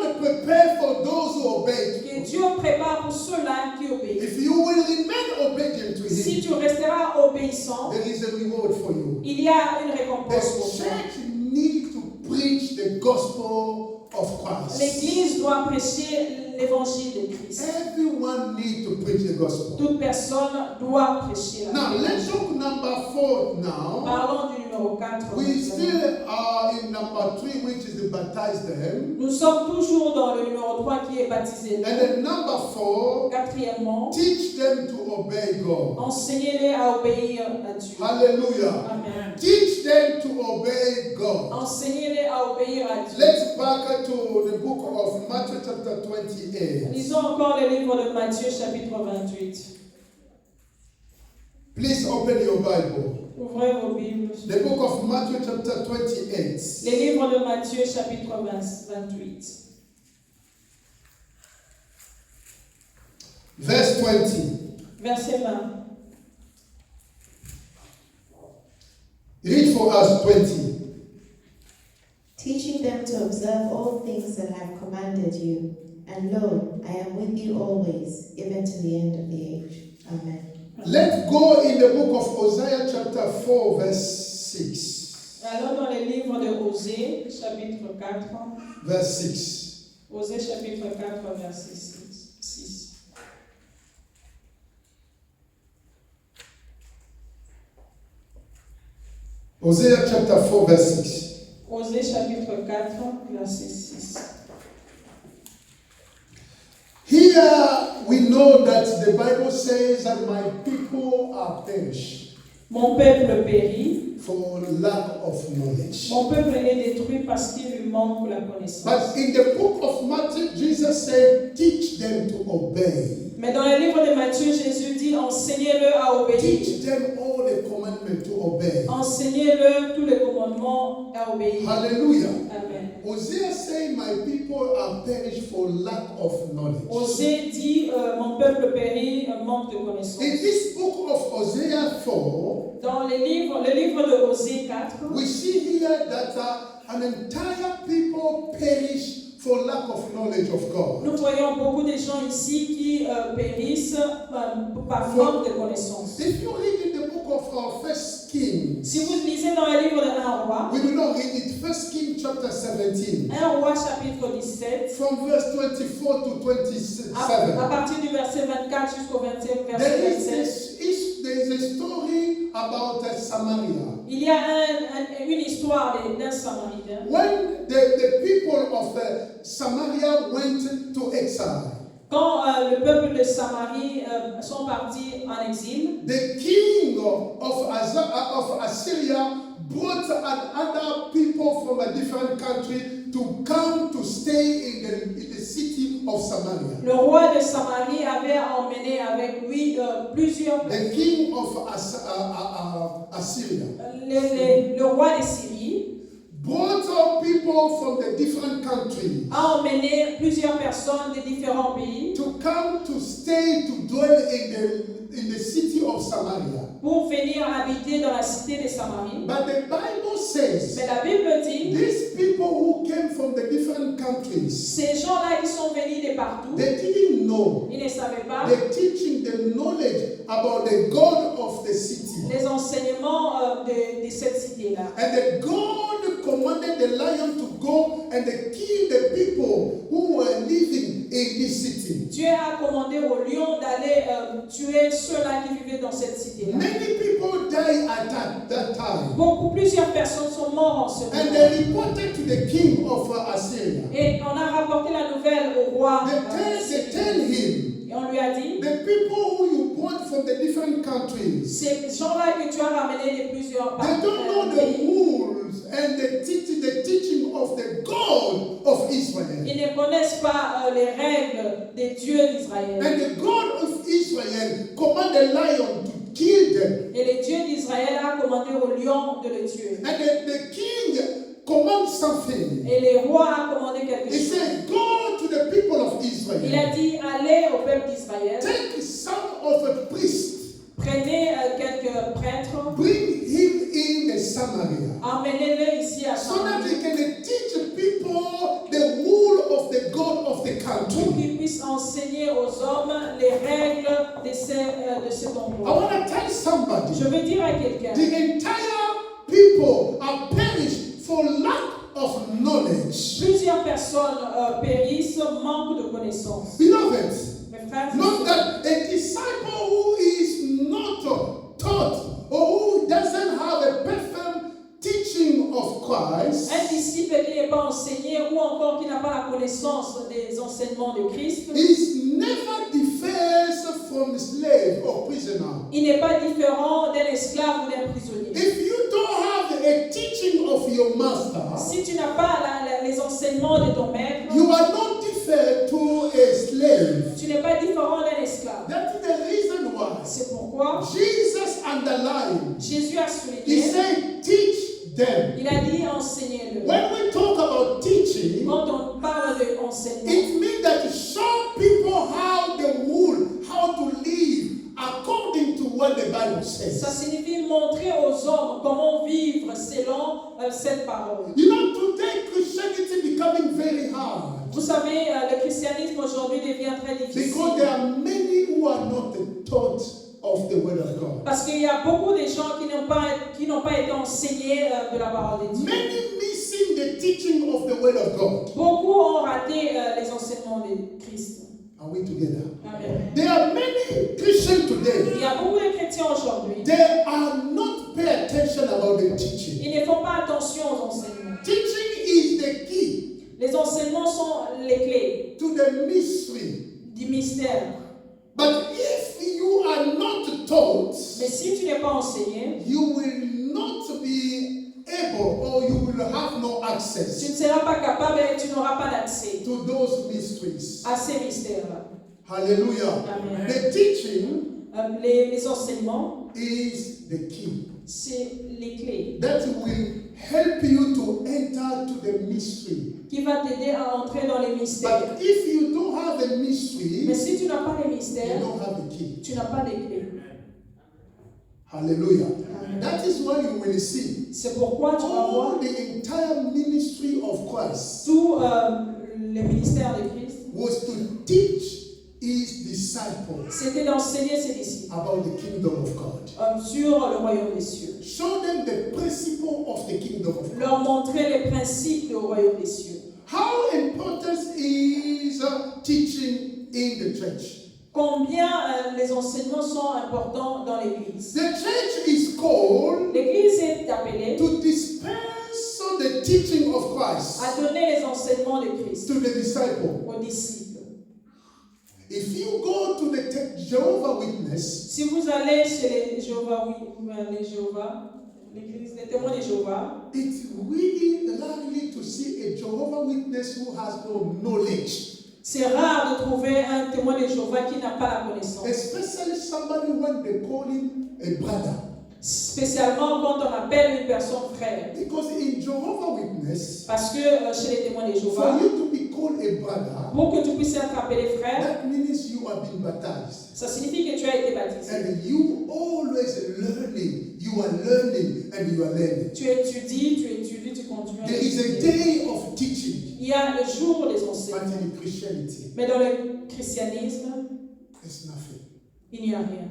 God prepared for those who obey. Que Dieu prépare pour ceux-là qui obéissent. If you will remain obedient to Si Him, tu resteras obéissant, there is a reward for you. il y a une The récompense pour toi. church needs to preach the gospel of Christ. L'Église doit prêcher l'évangile de Christ. Everyone needs to preach the gospel. Toute personne doit prêcher la Now let's look number 4 now. Parlons du numéro 4. We still are in number 3, which is the baptize them. Nous sommes toujours dans le numéro 3 qui est baptisé. And then number 4, Quatrièmement, teach them to obey God. enseignez-les à obéir à Dieu. Hallelujah. Amen. Teach them to obey God. Enseignez-les à obéir à Dieu. Let's back to the book of Matthew chapter 28. Lisons encore le livre de Matthieu chapitre 28. Please open your Bible. Ouvrez vos Bibles. The book of Matthew chapter 28. Le livre de Matthieu chapitre 28. Verse 20. Verset 20. Read for us 20. Teaching them to observe all things that I have commanded you. And lo, I am with you always, even to the end of the age. Amen. Let's go in the book of Hosea chapter 4 verse 6. Allons dans le livre de Osée chapitre 4. Verse 6. Osée chapitre 4 verset 6. Hosea chapter 4 verse 6. Osée chapitre 4 verset 6. Here we know that the Bible says that my people are perished Mon peuple périt, for lack of knowledge. mon peuple est détruit parce qu'il lui manque la connaissance. But in the book of Matthew, Jesus said, teach them to obey. Mais dans le livre de Matthieu, Jésus dit enseignez-le à obéir. Teach them all the commandments to obey. Enseignez-le tous les commandements à obéir. Hallelujah. Amen. Hosea said, my people are perished for lack of knowledge. Osée dit mon peuple périt, manque de connaissance. In this book of Hosea 4, Dans le livre de Osée 4, we see here that an entire people perish for lack of knowledge of God. nous voyons beaucoup de gens ici qui périssent par manque de connaissance. If you read in the book of First King, Si vous lisez dans le livre de 1 roi, we will not read it. First King chapter 17, 1 roi chapitre 17, from verse 24 to 27. à partir du verset 24 jusqu'au 20e There verset is 27, the there is a story about Samaria. Il y a une histoire d'un Samaritain. When the people of Samaria went to exile, Quand le peuple de Samarie sont partis en exil, the king of Assyria brought other people from a different country to come to stay in the city of Samaria. le roi de Samarie avait emmené avec lui plusieurs The king of Assyria le roi de Syrie brought up people from the different countries a emmené plusieurs personnes de différents pays to come to stay, to dwell in the city of Samaria. pour venir habiter dans la cité de Samarie. But the Bible says Mais la Bible dit, these people who came from the different countries, ces gens-là qui sont venus de partout, they didn't know ils ne savaient pas the teaching, the knowledge about the God of the city. les enseignements de cette cité-là. And the God commanded the lion to go and kill the people who were living in this city. Dieu a commandé au lion d'aller tuer ceux-là qui vivaient dans cette cité-là. Many people died at that time. Plusieurs personnes sont mortes en ce And moment. they reported to the king of Assyria. Et on a rapporté la nouvelle au roi. They tell him, Et on lui a dit, the people who you brought from the different countries, ces gens-là que tu as ramenés de plusieurs they don't know the pays, rules and the teaching of the God of Israel. ils ne connaissent pas les règles des dieux d'Israël. And the God of Israel commanded the lion to kill them. Et le Dieu d'Israël a commandé au lion de le tuer. And the king commands something. Et le roi a commandé quelque He chose. said, go to the people of Il Israel. a dit, allez au peuple d'Israël, Take some of a priest. prenez quelques prêtres, Bring him in Samaria. emmenez-le ici à So that Samarie he can teach people the rule of the God of the pour country. qu'il puisse enseigner aux hommes les règles de cet I endroit. want to tell somebody, Je veux dire à quelqu'un, the entire people are perished for lack of knowledge. plusieurs personnes périssent, manquent de connaissances. Beloved, Mes frères, not that a disciple who is not taught or who doesn't have a perfect teaching of Christ un disciple qui n'est pas enseigné ou encore qui n'a pas la connaissance des enseignements de Christ, is never differs from slave or prisoner. il n'est pas différent d'un esclave ou d'un prisonnier. If you don't have a teaching of your master, Si tu n'as pas les enseignements de ton maître, you are not different to a slave. tu n'es pas différent d'un esclave. That is the reason why C'est pourquoi Jesus underlined. Jésus a He souligné, said, teach them. il a dit enseignez-le. When we talk about teaching, Quand on parle d'enseignement, it means that show people how the rule, how to live according to what the Bible ça says. signifie montrer aux hommes comment vivre selon cette parole. You know, today Christianity becoming very hard Vous savez, le christianisme aujourd'hui devient très difficile. because there are many who are not taught of the word of God. Parce qu'il y a beaucoup de gens qui n'ont pas été enseignés de la parole de Dieu. Many missing the teaching of the word of God. Beaucoup ont raté les enseignements de Christ. Are we together? Amen. There are many Christians today. Il y a beaucoup de chrétiens aujourd'hui. They are not pay attention about the teaching. Ils ne font pas attention aux enseignements. Teaching is the key Les enseignements sont les clés to the mystery. du mystère. But if you are not taught, Mais si tu n'es pas enseigné, you will not be able or you will have no tu access ne seras pas capable et tu n'auras pas d'accès to those mysteries. à ces mystères-là. Hallelujah. Amen. The teaching Les enseignements, is the key c'est les clés that will help you to enter to the mystery. qui va t'aider à entrer dans les mystères. But if you don't have a mystery, Mais si tu n'as pas les you mystères, don't have the key. tu n'as pas les clés. Hallelujah. Amen. That is why you will see C'est pourquoi tu vas voir all the entire ministry of Christ tout le ministère de Christ, was to teach his disciples c'était d'enseigner ses disciples about the kingdom of God. sur le royaume des cieux. Show them the principle of the kingdom of God. Leur montrer les principes du royaume des cieux. How important is teaching in the church? Combien les enseignements sont importants dans l'Église. The church is called L'Église est appelée to dispense the teaching of Christ à donner les enseignements de Christ to the disciple. aux disciples. If you go to the Jehovah Witness, Si vous allez chez les Jéhovah, l'Église des témoins de Jéhovah, it's really likely to see a Jehovah Witness who has no knowledge, c'est rare de trouver un témoin de Jéhovah qui n'a pas la connaissance. especially somebody when they call him a brother. Spécialement quand on appelle une personne frère. Because in Jehovah Witness, Parce que chez les témoins de for Jéhovah, you to be called a brother, pour que tu puisses être appelé frère, that means you have been baptized. ça signifie que tu as été baptisé. And you always learning, you are learning and you are learning. Tu étudies, tu continues à There is a étudier. day of teaching, Il y a le jour des but enseignements. in Christianity, Mais dans le christianisme, there's nothing. il n'y a rien.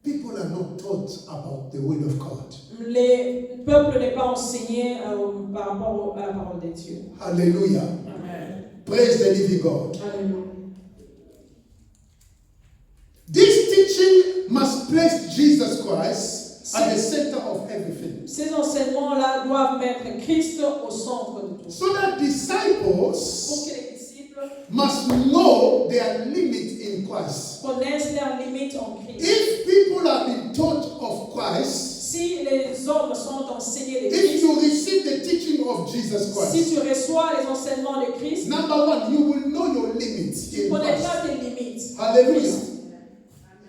People are not taught about the Word of God. Le peuple n'est pas enseigné par rapport à la parole de Dieu. Hallelujah. Amen. Praise the living God. Alléluia. This teaching must place Jesus Christ at the center of everything. Ces enseignements-là doivent mettre Christ au centre de tout. So that Pour disciples que les disciples must know their limit in Christ. connaissent leurs limites en Christ. If people have been taught of Christ, Si les hommes sont enseignés de if Christ, you receive the teaching of Jesus si Christ, tu reçois les enseignements de Christ, number one, you will know your limits tu in connaîtras Christ. tes limites. Hallelujah.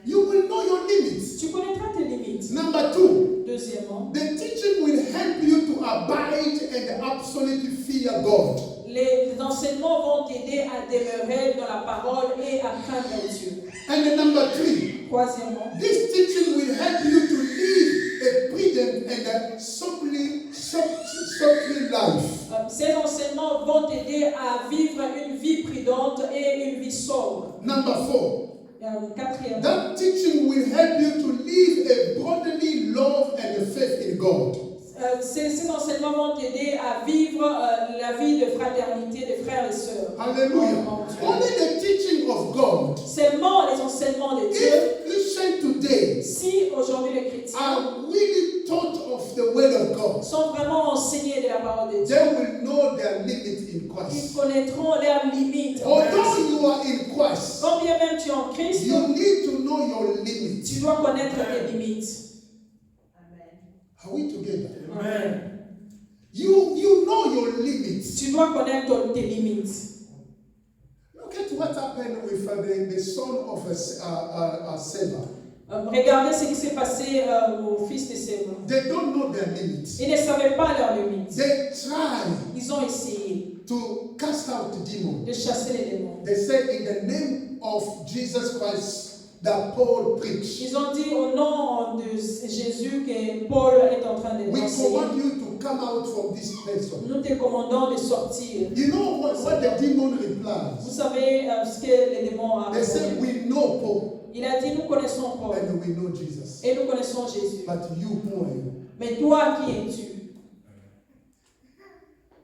You will know your limits. Tu connaîtras tes limites. Number two, Deuxièmement, the teaching will help you to abide and absolutely fear God. les enseignements vont t'aider à demeurer dans la parole et à craindre Dieu. And then number three, Troisièmement, this teaching will help you to live a prudent and a subtly life. ces enseignements vont t'aider à vivre une vie prudente et une vie sobre. Number four, Quatrièmement, that teaching will help you to live a brotherly love and a faith in God. ces enseignements vont t'aider à vivre la vie de fraternité de frères et sœurs. Hallelujah. En Dieu. Only the teaching of God. Seulement les enseignements de Dieu, If Christians today si aujourd'hui les chrétiens are really taught of the word of God, sont vraiment enseignés de la parole de Dieu, they will know their limit in ils Christ. connaîtront leurs limites. Although you are in Christ, Quand bien même tu es en Christ, you need to know your limit. tu dois connaître tes limites. Are we together? Amen. You know your limits. Tu dois connaître tes limites. Look at what happened with the son of Seva. Regardez ce qui s'est passé au fils de Séva. They don't know their limits. Ils ne savaient pas leurs limites. They try Ils ont essayé to cast out demons. de chasser les démons. They said in the name of Jesus Christ that Paul preached. Ils ont dit au nom de Jésus que Paul est en train de We enseigner. command you to come out from this person. Nous te commandons de sortir. You know what the demon replies? Vous savez ce que les démons ont They say, répondu. we know Paul Il a dit, nous connaissons Paul and we know Jesus. et nous connaissons Jésus. But you, who are you? Mais toi, qui es-tu?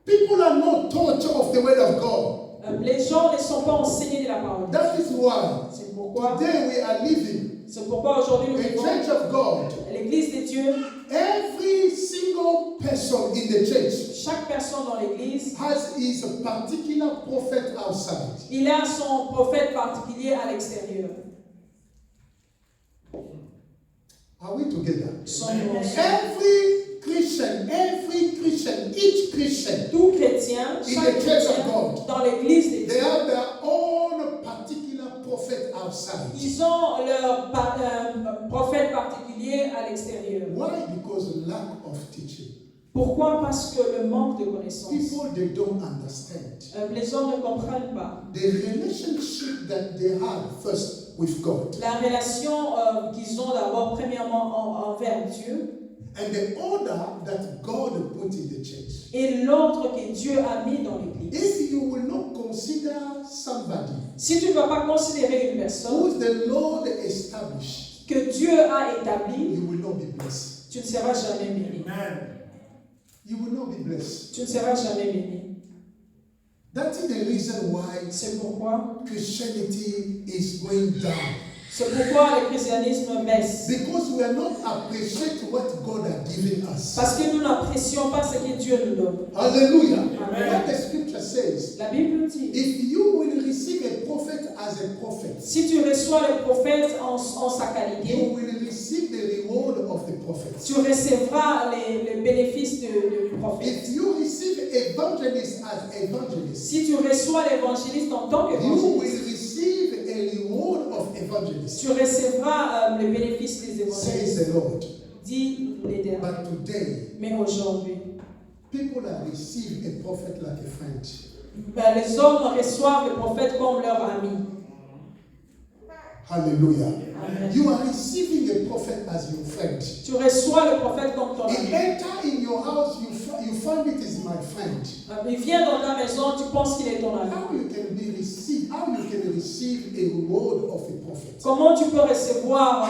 People are not taught of the word of God. Les gens ne sont pas enseignés de la parole. That is why C'est pourquoi, today we are living c'est pourquoi aujourd'hui nous a vivons church of God. l'Église de Dieu. Every single person in the church Chaque personne dans l'Église, has his particular prophet outside. il a son prophète particulier à l'extérieur. Are we together? Sommes-nous ensemble? Every Christian, each Christian, Tout chrétien, In chaque the church of chrétien God. dans l'Église de they Dieu, have their own particular prophet outside. ils ont leur prophète particulier à l'extérieur. Why? Because lack of teaching. Pourquoi? Parce que le manque de connaissances. People, they don't understand Les gens ne comprennent pas. the relationship that they have first with God La relation qu'ils ont d'abord, premièrement, envers Dieu and the order that God put in the church. et l'ordre que Dieu a mis dans l'Église. If you will not consider somebody Si tu ne vas pas considérer une personne who the Lord established, que Dieu a établie, you will not be blessed. tu ne seras jamais béni. You will not be blessed. Tu ne seras jamais béni. That's the reason why C'est pourquoi Christianity is going down. C'est pourquoi le christianisme baisse. Because we are not appreciating what God has given us. Parce que nous n'apprécions pas ce que Dieu nous donne. Hallelujah. Amen. What the scripture says, La Bible dit, if you will receive a prophet as a prophet, si tu reçois le prophète en sa you qualité, will receive the reward of the prophet. tu recevras les bénéfices du prophète. If you receive evangelist as evangelist, Si tu reçois l'évangéliste en tant you qu'évangéliste, will receive a reward of evangelist, tu recevras les bénéfices des says évangélistes, the Lord. dit l'Éternel. But today, Mais aujourd'hui, people are receiving a prophet like a friend. les hommes reçoivent le prophète comme leur ami. Hallelujah. Amen. You are receiving a prophet as your friend. Tu reçois le prophète comme ton He ami. enter in your house, you find it is my friend. Il vient dans ta maison, tu penses qu'il est ton ami. How you can be received? How you can receive a reward of a prophet? Comment tu peux recevoir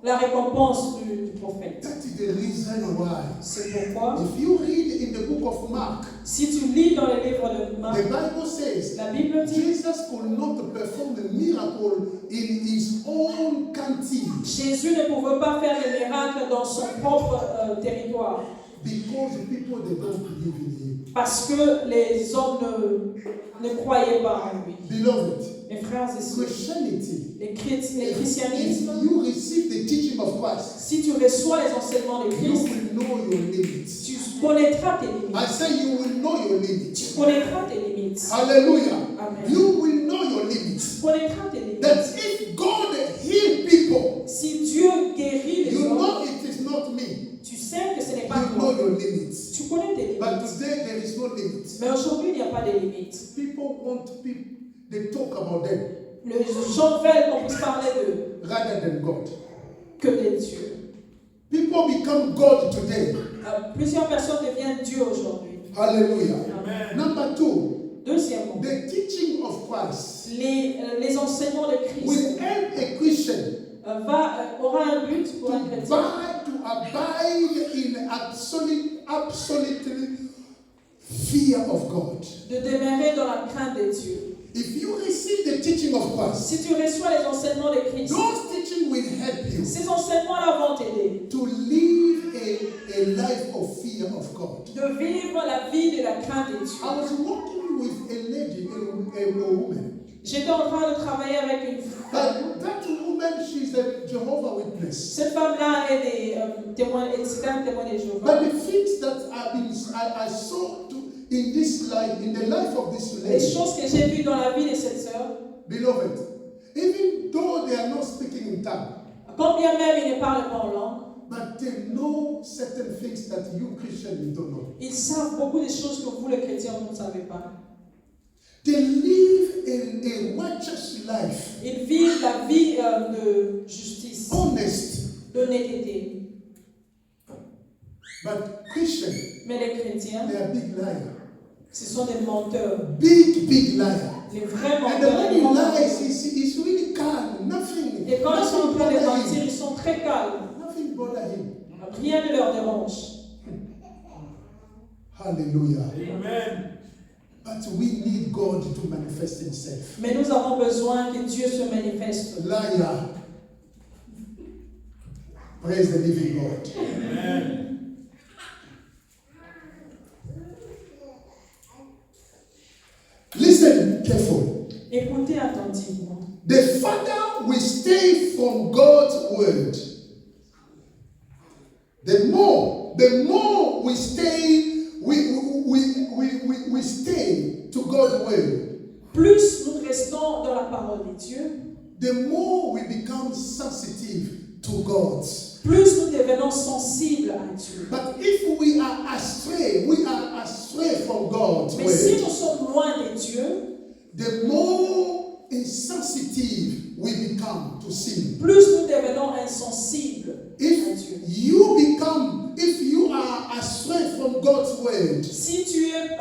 la récompense du prophète? That is the reason why. C'est pourquoi, If you read in the book of Mark, si tu lis dans le livre de Marc, the Bible says la Bible dit, Jesus could not perform the miracle in his own country Jésus ne pouvait pas faire des miracles dans son propre territoire because people they don't believe in him. parce que les hommes ne croyaient pas en lui. Beloved, Mes frères et sœurs, Christianity. le If christianisme, you receive the teaching of Christ, si tu reçois les enseignements de you Christ, will know your limits. tu connaîtras tes limites. I say you will know your Tu limits. connaîtras tes limites. Hallelujah. Amen. You will know your limits. Tu connaîtras tes limites. That if God heal people, Si Dieu guérit les you hommes, know it is not me. tu sais que ce n'est pas You know toi. your limits. Tu connais tes But limites. today there is no limits. Mais aujourd'hui, il n'y a pas de limites. People want people, they talk about them Les gens veulent qu'on puisse parler d'eux rather than God. que de Dieu. People become God today. Plusieurs personnes deviennent Dieu aujourd'hui. Hallelujah. Amen. Number two, Deuxièmement, the teaching of Christ les enseignements de Christ will help a Christian aura un but pour un chrétien to abide in absolutely fear of God. de demeurer dans la crainte de Dieu. If you receive the teaching of Christ, Si tu reçois les enseignements de Christ, those teaching will help you ces enseignements-là vont t'aider to live a life of fear of God. de vivre la vie de la crainte de Dieu. I was walking with a lady, a woman. J'étais en train de travailler avec une femme. That woman, she's a Jehovah Witness. Cette femme-là est des témoins, c'est un témoin de Jéhovah. But the things that I saw in this life, in the life of this Les lady, choses que j'ai vues dans la vie de cette sœur, beloved, even though they are not speaking in tongue, quand bien même ils ne parlent pas en langue, but they know certain things that you Christians you don't know. ils savent beaucoup de choses que vous les chrétiens vous ne savez pas. They live a righteous life, Ils vivent la vie de justice, honest. d'honnêteté. But Christians, Mais les chrétiens, they are big liars. ce sont des menteurs. Big liars. Les vrais And menteurs. when les he grands lies, menteurs. he's really calm. Nothing. Et quand ils sont en Nothing train de bother mentir, him. ils sont très calmes. Nothing bother him. Rien ne leur dérange. Hallelujah. Amen. But we need God to manifest himself. Mais nous avons besoin que Dieu se manifeste. Liar. Praise the living God. Amen. Listen carefully. Écoutez attentivement. The farther we stay from God's word, the more we stay, we stay to God's word, Plus nous restons dans la parole de Dieu, the more we become sensitive to God. plus nous devenons sensibles à Dieu. But if we are astray from God's Mais si word, nous sommes loin de Dieu, the more insensitive we become to sin. plus nous devenons insensibles à Dieu. If you are astray from God's word, Si tu es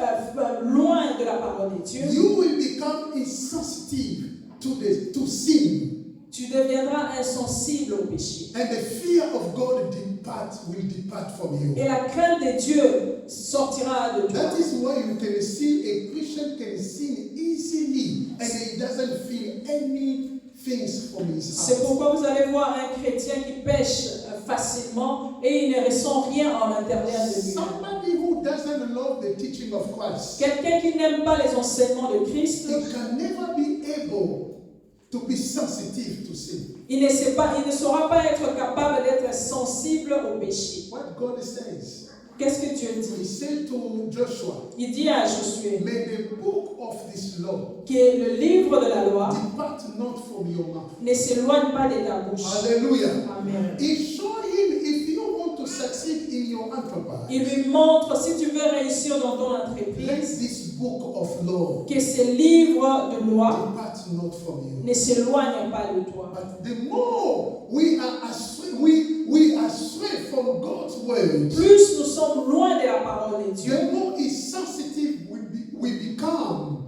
loin de la parole de Dieu, you will become insensitive to sin. tu deviendras insensible au péché. And the fear of God depart from you. Et la crainte de Dieu sortira de toi. That is why you can see a Christian can sin easily and he doesn't feel any things from his C'est heart. pourquoi vous allez voir un chrétien qui pêche facilement et il ne ressent rien en l'intérieur de lui. Somebody who doesn't love the teaching of Christ, Quelqu'un qui n'aime pas les enseignements de Christ, he can never be able to be sensitive to sin. il ne saura pas être capable d'être sensible au péché. What God says, Qu'est-ce que Dieu He dit? said to Joshua, Il dit à Josué may the book of this law que le livre de la loi depart not from your mouth. ne s'éloigne pas de ta bouche. Hallelujah. Amen. He showed him if you want to succeed in your enterprise, Il lui montre, si tu veux réussir dans ton let entreprise, this book of law que ce livre de loi depart not from you. ne s'éloigne pas de toi. But the more we are astray from God's words, Plus nous sommes loin de la parole de Dieu, the more sensitive we become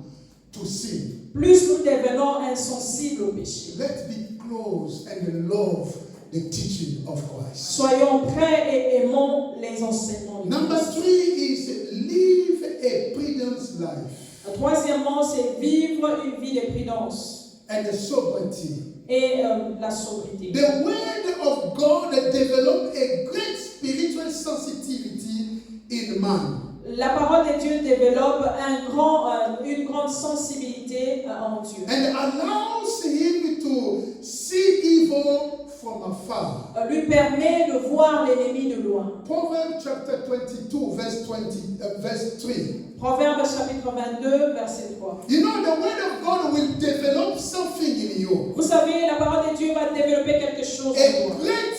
to sin. plus nous devenons insensibles au péché. Let's be close and love the teaching of Christ. Soyons prêts et aimons les enseignements de Number Christ. 3 is live a prudent life Troisièmement, c'est vivre une vie de prudence and sobriety. et la sobriété. The word of God developed a great spiritual sensitivity in man. La parole de Dieu développe une grande sensibilité en Dieu. And allows him to see evil from afar. Lui permet de voir l'ennemi de loin. Proverbs chapter 22, verse 3. Proverbe chapitre 22, verset 3. You know, the word of God will develop something in you. Vous savez, la parole de Dieu va développer quelque chose en A toi. great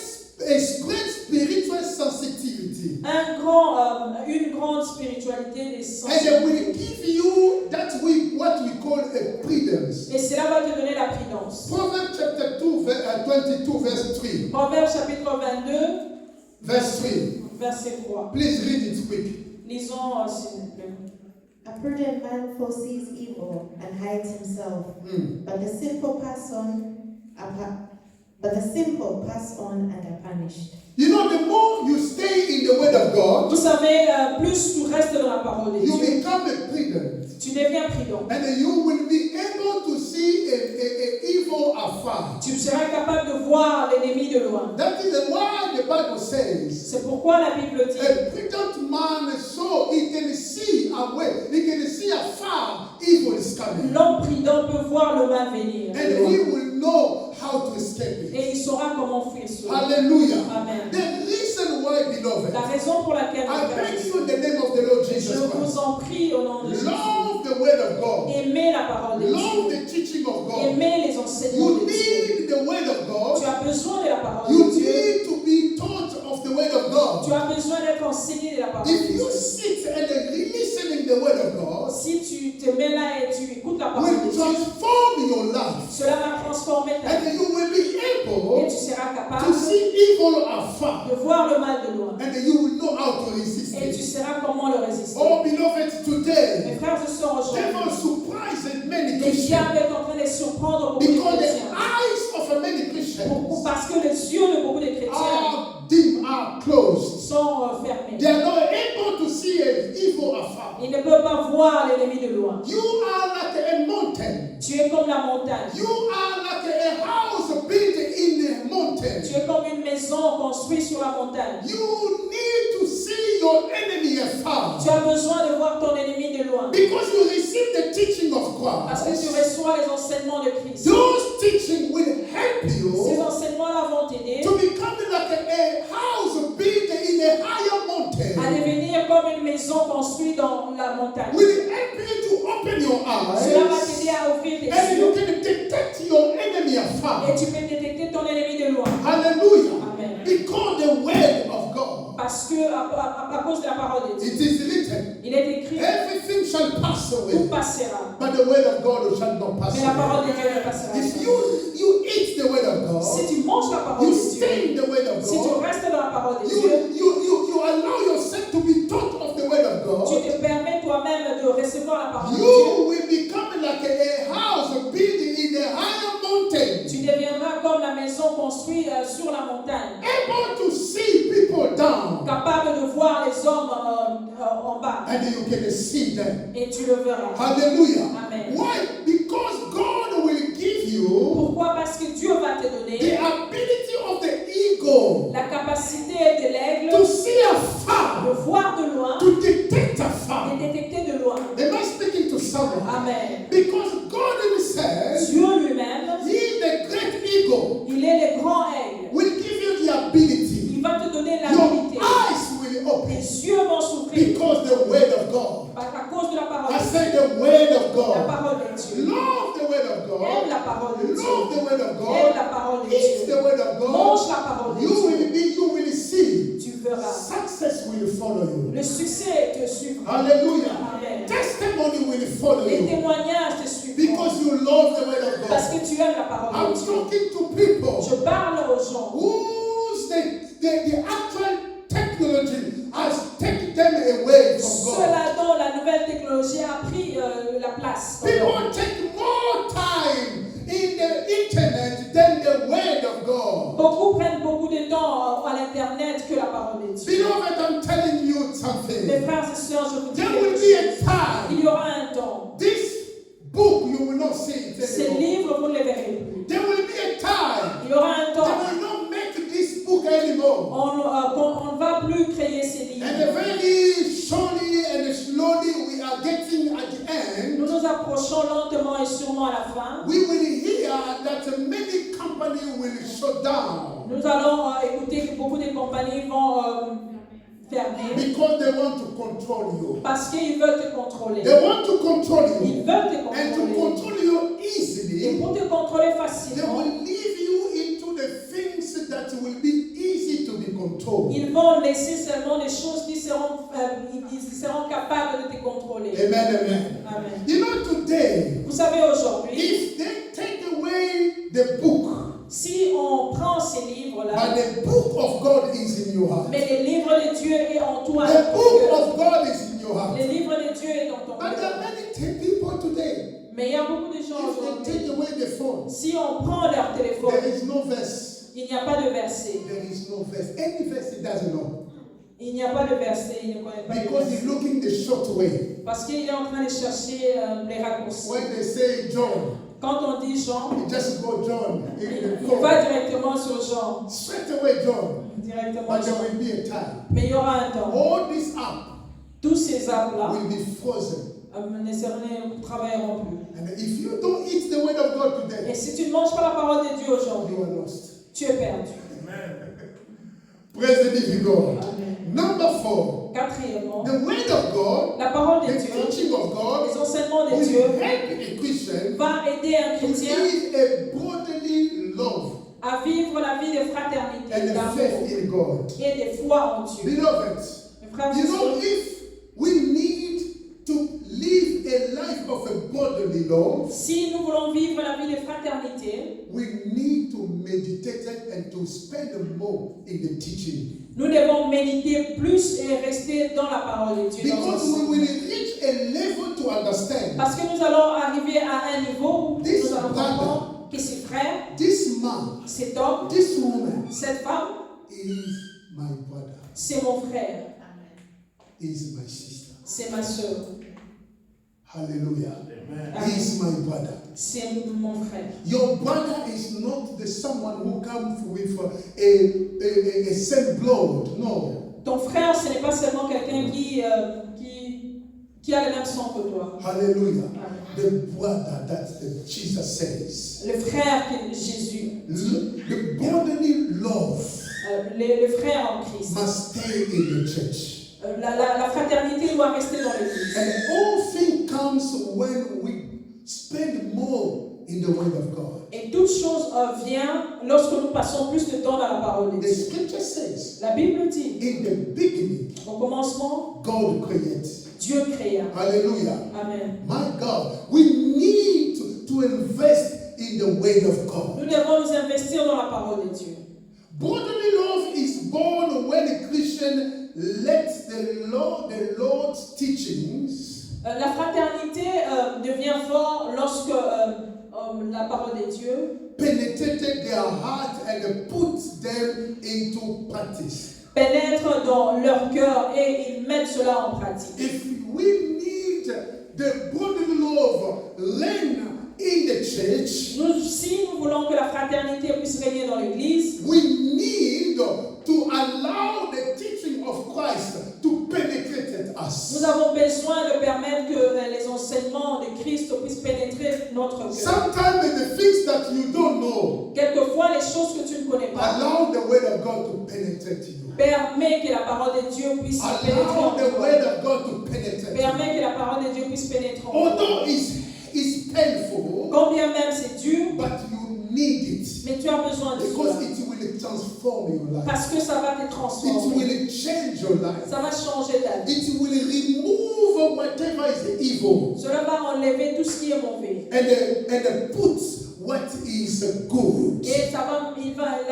spiritual sensitivity. Une grande spiritualité des And sens. it will give you what we call a prudence. Et cela va te donner la prudence. Proverbs chapter 22, verse 3. Proverbe chapitre 22, Verse 3. verset 3. Please read it quick. Lisons s'il vous plaît. A prudent man foresees evil and hides himself, but the simple pass on and are punished. You know, the more you stay in the word of God, Vous savez, plus tu restes dans la parole de you Dieu, become a prudent. tu deviens prudent. And you will be able to see a evil afar. Tu seras capable de voir l'ennemi de loin. That is why the Bible says, C'est pourquoi la Bible dit, a prudent man, so he can see away, he can see afar evil is coming. l'homme prudent peut voir le mal venir. And he will know how to escape it. Et il saura comment fuir cela. Hallelujah. Amen. The reason why, beloved, La raison pour laquelle I nous beg faisons you in the name of the Lord je Jesus Christ, vous en prie au nom de Jésus, love the word of God, aimez la parole de love Dieu, the teaching of God. aimez les enseignements You de Dieu. need the word of Tu God. as besoin de la parole You de Dieu. need to be taught of the word of God. Tu as besoin d'être enseigné de la parole de If you Dieu. sit and listening the word of God, Si tu te mets là et tu écoutes la parole de will Dieu, transform your life. cela va transformer ta vie. And you will be Et able tu seras to capable see evil afar. de voir le mal de loin. And you will know how to resist Et tu it. sauras comment le résister. Oh, beloved, Mes today, frères et sœurs, devil aujourd'hui, surprised many le Christians diable est en train de surprendre beaucoup de because the chrétiens. eyes of many Christians Parce que les yeux de beaucoup de chrétiens are dim, are closed. sont fermés. They are not able to see evil afar. Ils ne peuvent pas voir l'ennemi de loin. You are like a mountain. Tu es comme la montagne. You are like a house built in a mountain. Tu es comme une maison construite sur la montagne. You need to see your enemy afar. Tu as besoin de voir ton ennemi de loin. Because you receive the teaching of Parce que tu Christ. reçois les enseignements de Christ. Those teaching will help Ces you enseignements-là vont t'aider to become like a house built in a higher à mountain. devenir comme une maison construite dans la montagne. Will help you to open your Cela va eyes. t'aider à ouvrir tes And you yeux can detect your enemy afar. et tu peux détecter ton ennemi de loin. Hallelujah. Amen. Because the word of God, Parce que à cause de la parole de Dieu, it is written, il est écrit, everything shall pass tout away, passera. but the word of God shall not pass Mais la parole away. de Dieu ne passera If pas. you eat the word of God, Si tu manges la parole you de stay in Dieu, the word of si tu God, restes dans la parole de Dieu, you allow yourself to be taught of the word of tu God, te permets toi-même de recevoir la parole de Dieu. you will become like a house built in a higher mountain, Tu deviendras comme la maison construite sur la montagne. able to see people down, capable de voir les hommes en bas. and you can see them. Et tu le verras. Hallelujah. Amen. Why? Because God will give you Pourquoi? Parce que Dieu va te the donner ability of the eagle la capacité de l'aigle to see de afar, voir de loin, to detect de afar. détecter de loin. Am I speaking to someone? Amen. Because God Himself, Dieu lui-même, He is the great eagle, il est le grand aigle. will give you the ability. Il va te donner Your l'habilité. eyes will open Tes yeux vont s'ouvrir because the word of God. à cause de la parole I de say Dieu. the word of La God. parole de Dieu. Love the word of Aime God. la parole de Dieu. Love the word of Aime God. la parole de Eat Dieu. the word of God. Mange la parole de You Dieu. will see. Tu verras. Success will follow you. Le succès te suivra. Hallelujah. Amen. Testimony will follow Les you témoignages te suivront. because you love the word of Parce God. que tu aimes la parole I'm de Dieu. talking to people Je parle aux gens whose the actual technology has taken them away from God. ceux-là dont la nouvelle technologie a pris la place. People take more time in the internet than the word of God. Beaucoup prennent beaucoup de temps à l'internet que la parole de Dieu. Beloved, I'm telling you Mes something. frères et sœurs, je vous dis There quelque will be a chose. time. Il y aura un temps. This book, you will not see it Ces anymore. livres, vous ne les verrez plus. There will be a time. Il y aura un They temps. will not make this book anymore. On ne va plus créer ces livres. And very surely and slowly we are getting at the end. Nous nous approchons lentement et sûrement à la fin. We will hear that many companies will shut down Nous allons écouter que beaucoup de compagnies vont fermer because they want to control you. parce qu'ils veulent te contrôler. They want to control you. Ils veulent te And to contrôler. control you Et easily, pour te contrôler they facilement, will leave you into the things that will be easy to be controlled. ils vont laisser seulement les choses qui seront, ils seront capables de te contrôler. Amen, amen. Amen. You know, today, Vous savez, aujourd'hui, if they take away the book, si on prend ces but livres-là, the book of God is in your heart. mais les livres de Dieu est en toi, The book of God is in your heart. les livres de Dieu est dans ton But there cœur. are many people today. Mais il y a beaucoup de gens If they aujourd'hui, take away the phone, si on prend leur téléphone, there is no verse. il n'y a pas de verset. There is no verse. Any verse he doesn't know. Il n'y a pas de verset, il ne connaît pas de Because he's verset. looking the short way. Parce qu'il est en train de chercher les raccourcis. When they say John, Quand on dit Jean, he just go John in the il phone. va directement sur Jean. Straight away John. Directement But there Jean. will be a time. Mais il y aura un temps. All this app Tous ces arbres-là will be frozen. ne travailleront plus. And if you don't eat the word of God Et today, si tu ne manges pas la parole de Dieu aujourd'hui, you are lost. tu es perdu. Praise the living God. Amen. Number 4, Quatrièmement, the word of God, la parole de the Dieu, teaching of God, les enseignements de will Dieu help a Christian va aider un to chrétien live a brotherly love à vivre la vie de fraternité, and a d'amour faith in God. et de foi en Dieu. Beloved, Mes frères et you know, sœurs, if we need to live a life of a brotherly love, si nous voulons vivre la vie de fraternité, we need to meditate and to spend more in the teaching. nous devons méditer plus et rester dans la parole de Dieu. dans Because son we sein. will reach a level to understand Parce que nous allons arriver à un niveau où This nous allons brother, comprendre que ces frères, this man, cet homme, this woman cette femme, is my brother, c'est mon frère, is my sister. c'est ma soeur, Hallelujah. Amen. He is my brother. c'est mon frère. Your brother is not the someone who comes with a same blood. No. Ton frère, ce n'est pas seulement quelqu'un qui a le même sang que toi. Hallelujah. Amen. The brother that Jesus says. Le frère que Jésus, The brotherly love le frère en Christ. must stay in the church. La fraternité doit rester dans l'Église. And all thing comes when we spend more in the word of God. Et toute chose vient lorsque nous passons plus de temps dans la parole de The Dieu. scripture says, La Bible dit, in the beginning, au commencement, God created. Dieu créa. Hallelujah. Amen. My God, we need to invest in the word of God. Nous devons nous investir dans la parole de Dieu. Brotherly love is born when a Christian lets the Lord's teachings La fraternité devient forte lorsque la parole de Dieu penetrated their heart and put them into practice. pénètre dans leur cœur et ils mettent cela en pratique. If we need the brotherly love reign in the church, Si nous voulons que la fraternité puisse régner dans l'Église, we need to allow the teaching of Christ to penetrate us. nous avons besoin de permettre que les enseignements de Christ puissent pénétrer notre cœur. Sometimes the things that you don't know, Quelquefois, les choses que tu ne connais pas, allow the word of God to penetrate you. permet que la parole de Dieu puisse pénétrer Allow en the toi. word of God to penetrate you. Permet que la parole de Dieu puisse pénétrer en Although toi. it's painful, Combien même c'est dur, but you need it mais tu as besoin de because cela. it will transform your life. Parce que ça va te It transformer. will change your life. Ça va changer ta vie. It will remove whatever is evil Cela va enlever tout ce qui est mauvais. and put what is good. Et la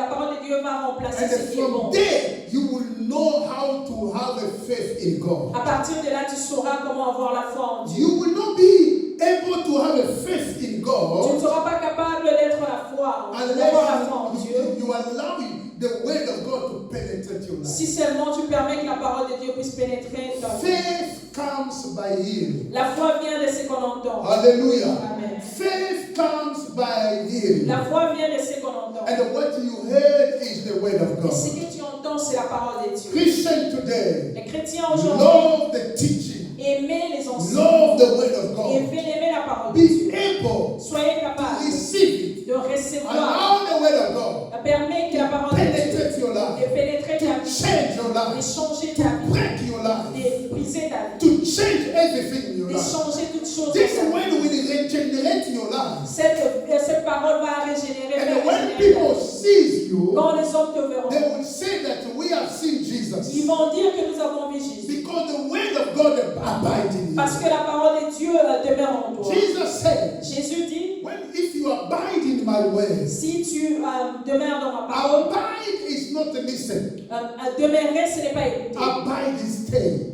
parole de Dieu va remplacer And ce qui est bon. from there, you will know how to have a faith in God. À partir de là, tu sauras comment avoir la foi en Dieu. You will not be able to have a faith in Tu ne God seras pas capable d'être la foi, d'avoir la foi en unless Dieu. you allow the word of God to penetrate your life. Si seulement tu permets que la parole de Dieu puisse pénétrer ta vie. Faith comes by hearing. La foi vient de ce qu'on entend. Hallelujah. Amen. Faith comes by hearing. La foi vient de ce qu'on entend. And what you heard is the word of Et ce God. que tu entends, c'est la parole de Dieu. Christian today, Les chrétiens aujourd'hui, love the teaching. aimez les Love enseignements. the word of Et God. aimer la parole de Be Dieu. able Soyez to capables receive it. de recevoir. Allow the word of God Permet que la parole de Dieu penetrate your de life. pénétrer ta To vie, change your de life. changer To ta vie, break your life. de briser ta vie, To change everything in your de life. changer toutes choses. This dans ta vie. word will regenerate your life. Cette parole va régénérer. And faire when régénérer ta people vie. see you, Quand les hommes te verront, they will say that we have seen Jesus. ils vont dire que nous avons vu Jésus. Because the word of God abides in Parce you. que la parole de Dieu demeure en toi. Jesus said, Jésus dit, if you abide in my ways, si tu demeures dans ma parole, abide is not to listen. demeurer, ce n'est pas écouter. Abide is stay.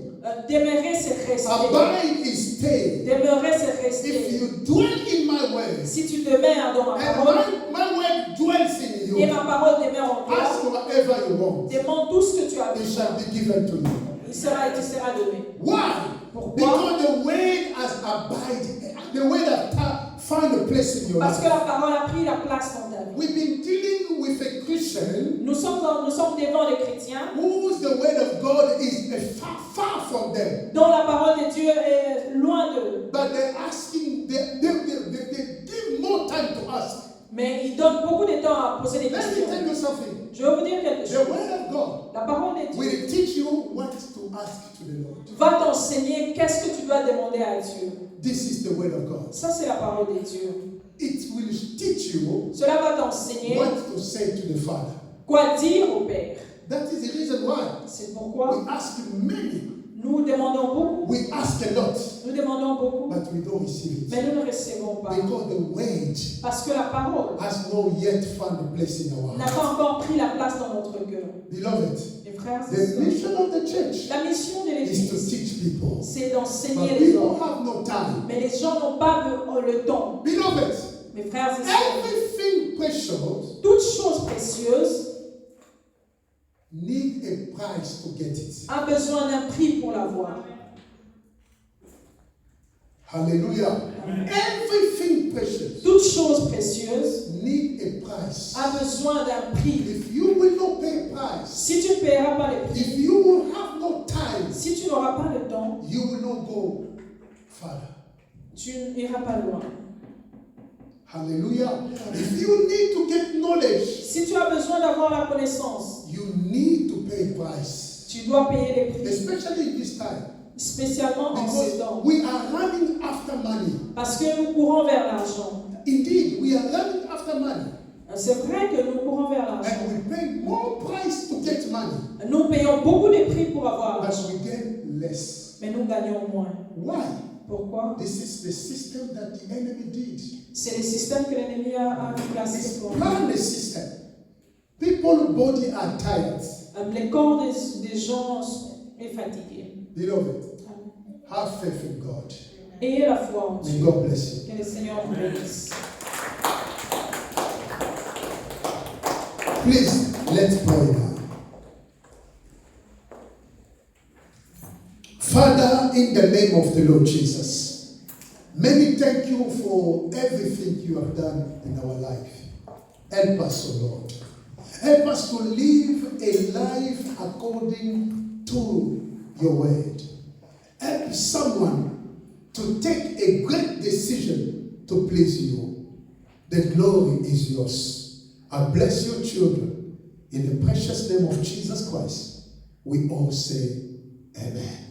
Demeurer, c'est rester. Abide is stay. Demeurer, c'est If rester. you dwell in my ways, Si tu demeures dans ma and parole, my word dwells in et you, ma parole demeure en toi, ask whatever you want. demande tout ce que tu as It besoin. shall be given to you. Il sera et tu seras donné. Why? Pourquoi? Because the word has abided. The word has found a place in your Parce que life. la parole a pris la place dans ta vie. We've been dealing with a Christian Nous sommes devant les chrétiens whose the word of God is far from them. dont la parole de Dieu est loin d'eux. But they're asking, they give more time to ask. Mais ils donnent beaucoup de temps à poser des Let me questions. tell you something. Je vais vous dire quelque The chose. word of God La parole de Dieu will teach you what to ask to the Lord. va t'enseigner qu'est-ce que tu dois demander à Dieu. This is the word of God. Ça, c'est la parole de Dieu. It will teach you Cela va t'enseigner what to say to the Father. quoi dire au Père. That is the reason why C'est pourquoi we ask many. nous demandons beaucoup. We ask a lot, Nous demandons beaucoup, but we don't receive mais it. nous ne recevons pas. Because the word Parce que la parole has not yet found a place in our n'a heart. pas encore pris la place dans notre cœur. Beloved, Les frères et the sœurs, mission of the church la mission de is to l'Église, teach people. c'est d'enseigner But les people hommes. have no time. Mais les gens n'ont pas le temps. Beloved, Mes frères et sœurs, everything precious toute chose précieuse need a price to get it. a besoin d'un prix pour l'avoir. Hallelujah. Everything precious Toute chose précieuse need a price. a besoin d'un prix. If you will not pay a price, Si tu ne paieras pas les prix, if you will have no time, si tu n'auras pas le temps, you will not go further. tu n'iras pas loin. Hallelujah. If you need to get knowledge, Si tu as besoin d'avoir la connaissance, you need to pay a price. tu dois payer les prix, Especially in this time. spécialement en ces Because temps. we are running after money. Parce que nous courons vers l'argent. Indeed, we are running after money. C'est vrai que nous courons vers l'argent. And we pay more price to get money. Nous payons beaucoup de prix pour avoir But l'argent, we get less. mais nous gagnons moins. Why? Pourquoi? This is the system that the enemy did. C'est le système que l'ennemi a placé It's pour plan the system. People's body are tired. les corps des gens est fatigué. Beloved, have faith in God. Ayez la foi en May Dieu. God bless you. Que le Seigneur vous bénisse. Please, let's pray now. Father, in the name of the Lord Jesus, many thank you for everything you have done in our life. Help us, O Lord. Help us to live a life according to your word. Help someone to take a great decision to please you. The glory is yours. I bless your children. In the precious name of Jesus Christ, we all say amen.